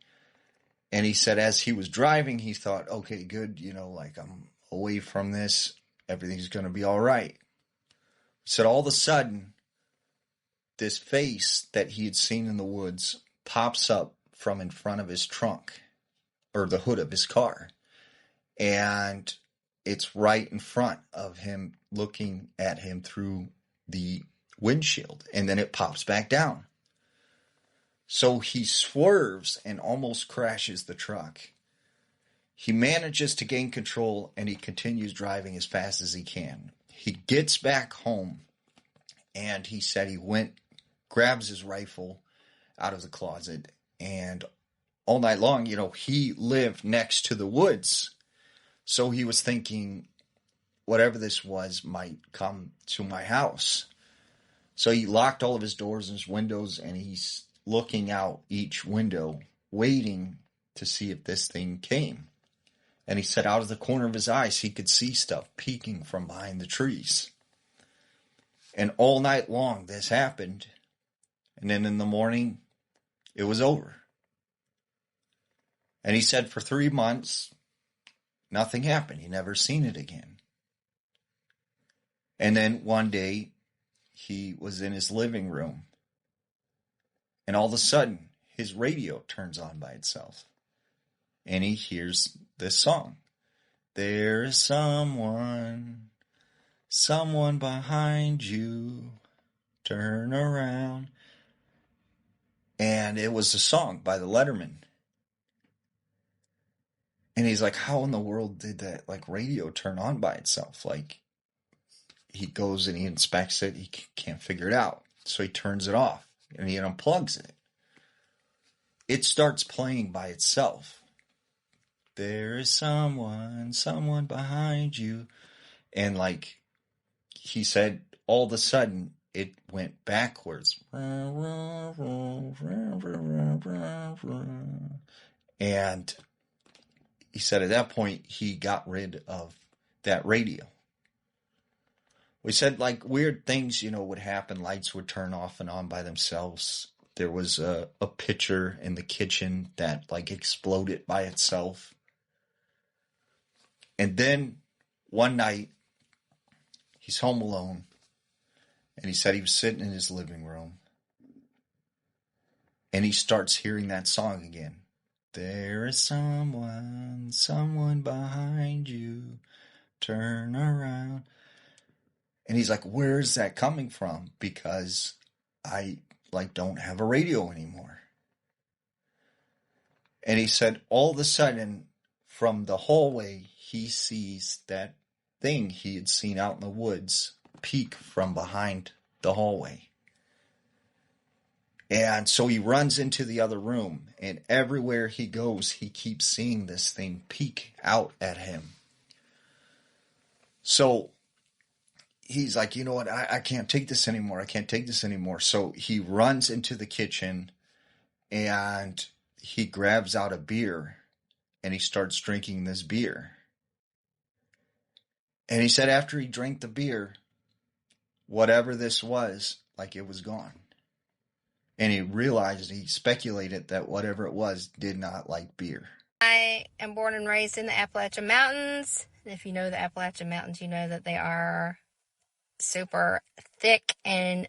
And he said as he was driving, he thought, okay, good, like I'm away from this. Everything's going to be all right. He said all of a sudden, this face that he had seen in the woods pops up from in front of his trunk, or the hood of his car. And it's right in front of him, looking at him through the windshield. And then it pops back down. So he swerves and almost crashes the truck. He manages to gain control, and he continues driving as fast as he can. He gets back home, and he said he grabs his rifle out of the closet, and all night long, he lived next to the woods. So he was thinking whatever this was might come to my house. So he locked all of his doors and his windows, and he's looking out each window, waiting to see if this thing came. And he said out of the corner of his eyes, he could see stuff peeking from behind the trees. And all night long, this happened. And then in the morning, it was over. And he said for 3 months, nothing happened. He never seen it again. And then one day, he was in his living room. And all of a sudden, his radio turns on by itself. And he hears this song. There is someone behind you. Turn around. And it was a song by the Letterman. And he's like, how in the world did that radio turn on by itself? He goes and he inspects it. He can't figure it out. So he turns it off and he unplugs it. It starts playing by itself. There is someone behind you. And he said, all of a sudden, it went backwards. And he said at that point, he got rid of that radio. We said weird things, would happen. Lights would turn off and on by themselves. There was a pitcher in the kitchen that exploded by itself. And then one night, he's home alone. And he said he was sitting in his living room. And he starts hearing that song again. There is someone behind you. Turn around. And he's like, where is that coming from? Because I don't have a radio anymore. And he said all of a sudden from the hallway, he sees that thing he had seen out in the woods peek from behind the hallway. And so he runs into the other room, and everywhere he goes, he keeps seeing this thing peek out at him. So he's like, you know what, I can't take this anymore. I can't take this anymore. So he runs into the kitchen, and he grabs out a beer, and he starts drinking this beer. And he said after he drank the beer, whatever this was, it was gone. And he speculated that whatever it was did not like beer. I am born and raised in the Appalachian Mountains. If you know the Appalachian Mountains, you know that they are super thick and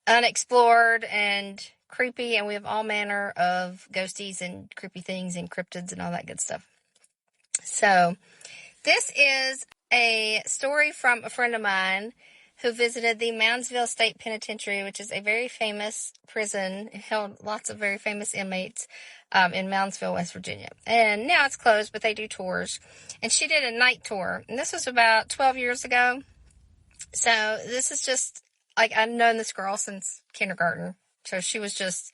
unexplored and creepy, and we have all manner of ghosties and creepy things and cryptids and all that good stuff. So, this is a story from a friend of mine who visited the Moundsville State Penitentiary, which is a very famous prison. It held lots of very famous inmates in Moundsville, West Virginia. And now it's closed, but they do tours. And she did a night tour. And this was about 12 years ago. So this is just, I've known this girl since kindergarten. So she was just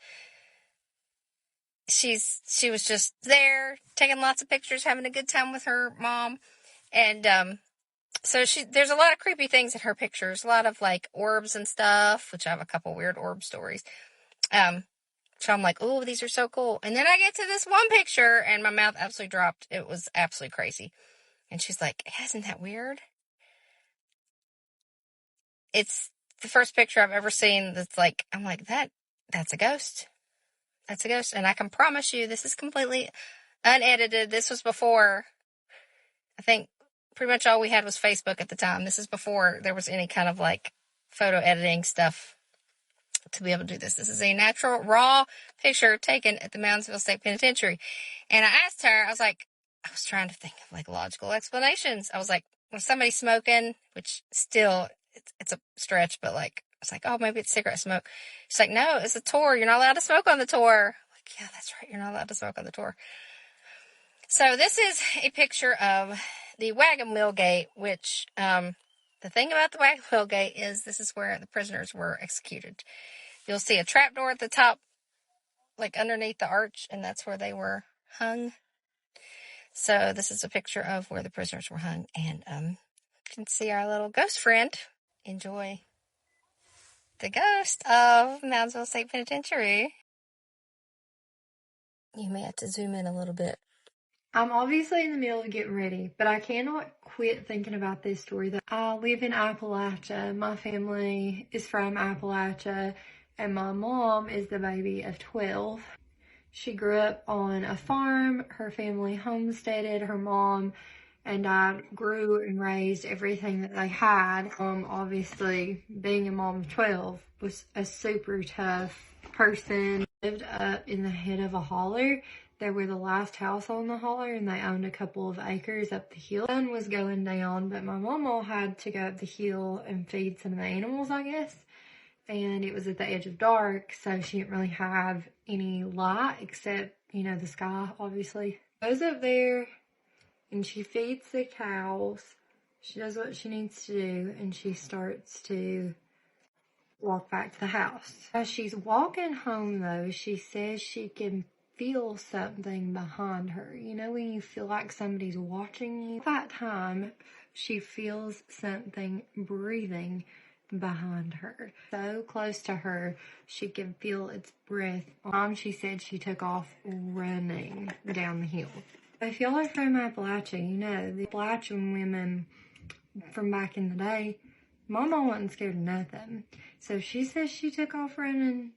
there, taking lots of pictures, having a good time with her mom. And So there's a lot of creepy things in her pictures, a lot of like orbs and stuff, which I have a couple weird orb stories. So I'm like, oh, these are so cool. And then I get to this one picture and my mouth absolutely dropped. It was absolutely crazy. And she's like, isn't that weird? It's the first picture I've ever seen that's like, I'm like, that's a ghost. That's a ghost. And I can promise you this is completely unedited. This was before, I think pretty much all we had was Facebook at the time. This is before there was any kind of like photo editing stuff to be able to do this. This is a natural, raw picture taken at the Moundsville State Penitentiary. And I asked her, I was trying to think of like logical explanations. I was like, was somebody smoking? Which still, it's a stretch, but like, I was like, oh, maybe it's cigarette smoke. She's like, no, it's a tour. You're not allowed to smoke on the tour. I'm like, yeah, that's right. You're not allowed to smoke on the tour. So this is a picture of the wagon wheel gate, which, the thing about the wagon wheel gate is this is where the prisoners were executed. You'll see a trapdoor at the top, like underneath the arch, and that's where they were hung. So this is a picture of where the prisoners were hung, and you can see our little ghost friend enjoy the ghost of Moundsville State Penitentiary. You may have to zoom in a little bit. I'm obviously in the middle of getting ready, but I cannot quit thinking about this story. That I live in Appalachia. My family is from Appalachia, and my mom is the baby of 12. She grew up on a farm. Her family homesteaded. Her mom and dad grew and raised everything that they had. Obviously, being a mom of 12 was a super tough person. Lived up in the head of a holler. They were the last house on the holler, and they owned a couple of acres up the hill. The sun was going down, but my mama had to go up the hill and feed some of the animals, I guess. And it was at the edge of dark, so she didn't really have any light except, the sky, obviously. Goes up there, and she feeds the cows. She does what she needs to do, and she starts to walk back to the house. As she's walking home, though, she says she can feel something behind her. When you feel like somebody's watching you? At that time, she feels something breathing behind her. So close to her, she can feel its breath. She said she took off running down the hill. If y'all are from Appalachia, the Appalachian women from back in the day, Mama wasn't scared of nothing. So she says she took off running.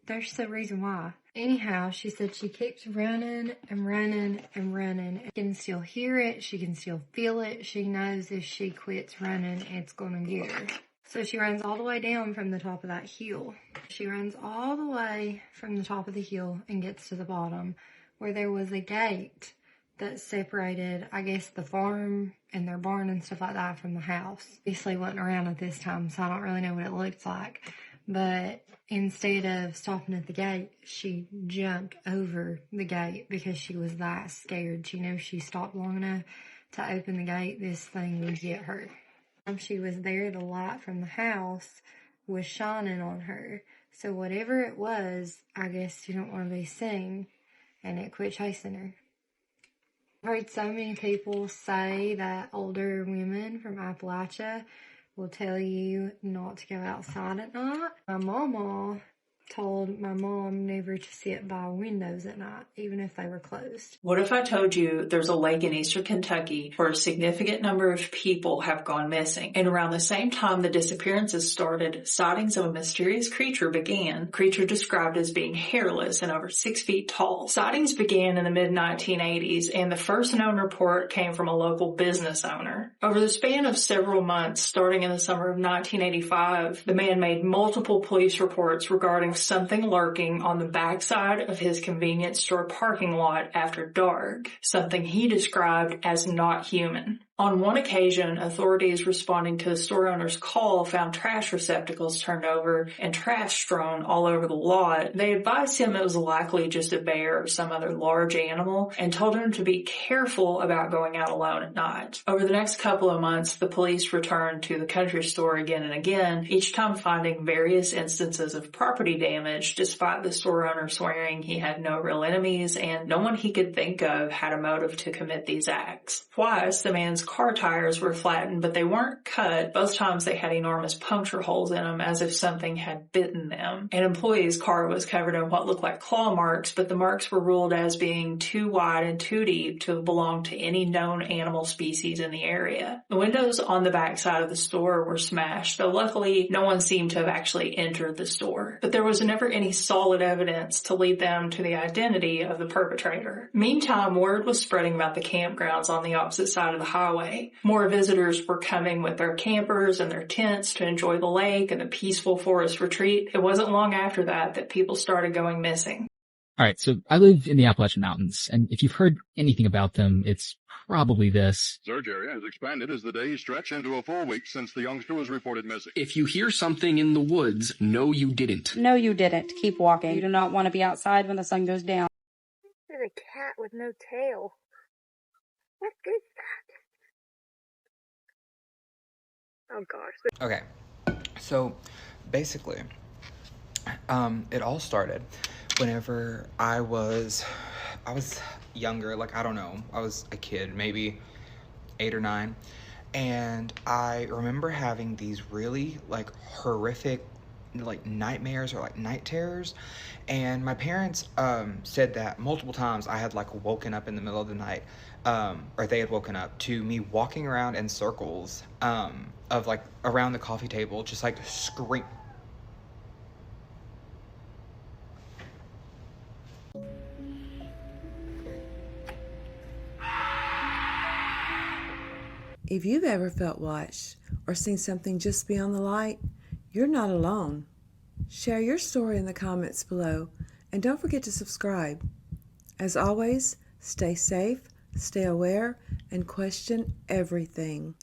There's the reason why. Anyhow, she said she keeps running and running and running. She can still hear it. She can still feel it. She knows if she quits running, it's going to get her. So she runs all the way down from the top of that hill. She runs all the way from the top of the hill and gets to the bottom where there was a gate that separated, I guess, the farm and their barn and stuff like that from the house. Obviously wasn't around at this time, so I don't really know what it looked like. But instead of stopping at the gate, she jumped over the gate because she was that scared. She knew if she stopped long enough to open the gate, this thing would get her. When she was there, the light from the house was shining on her. So whatever it was, I guess she didn't want to be seen, and it quit chasing her. I've heard so many people say that older women from Appalachia will tell you not to go outside at night. My mama told my mom never to sit by windows at night, even if they were closed. What if I told you there's a lake in eastern Kentucky where a significant number of people have gone missing? And around the same time the disappearances started, sightings of a mysterious creature began. Creature described as being hairless and over 6 feet tall. Sightings began in the mid-1980s, and the first known report came from a local business owner. Over the span of several months, starting in the summer of 1985, the man made multiple police reports regarding something lurking on the backside of his convenience store parking lot after dark, something he described as not human. On one occasion, authorities responding to the store owner's call found trash receptacles turned over and trash strewn all over the lot. They advised him it was likely just a bear or some other large animal and told him to be careful about going out alone at night. Over the next couple of months, the police returned to the country store again and again, each time finding various instances of property damage, despite the store owner swearing he had no real enemies and no one he could think of had a motive to commit these acts. Twice, the man's car tires were flattened, but they weren't cut. Both times they had enormous puncture holes in them as if something had bitten them. An employee's car was covered in what looked like claw marks, but the marks were ruled as being too wide and too deep to have belonged to any known animal species in the area. The windows on the back side of the store were smashed, though luckily no one seemed to have actually entered the store. But there was never any solid evidence to lead them to the identity of the perpetrator. Meantime, word was spreading about the campgrounds on the opposite side of the highway. More visitors were coming with their campers and their tents to enjoy the lake and the peaceful forest retreat. It wasn't long after that people started going missing. All right, so I live in the Appalachian Mountains, and if you've heard anything about them, it's probably this. Search area has expanded as the days stretch into a full week since the youngster was reported missing. If you hear something in the woods, no you didn't. No you didn't. Keep walking. You do not want to be outside when the sun goes down. There's a cat with no tail. What is that? Oh gosh. Okay, so basically, it all started whenever I was younger, like, I don't know, I was a kid, maybe 8 or 9, and I remember having these really, like, horrific, like, nightmares or, like, night terrors, and my parents, said that multiple times I had, like, woken up in the middle of the night, or they had woken up to me walking around in circles, of, like, around the coffee table, just, like, scream. If you've ever felt watched or seen something just beyond the light, you're not alone. Share your story in the comments below, and don't forget to subscribe. As always, stay safe, stay aware, and question everything.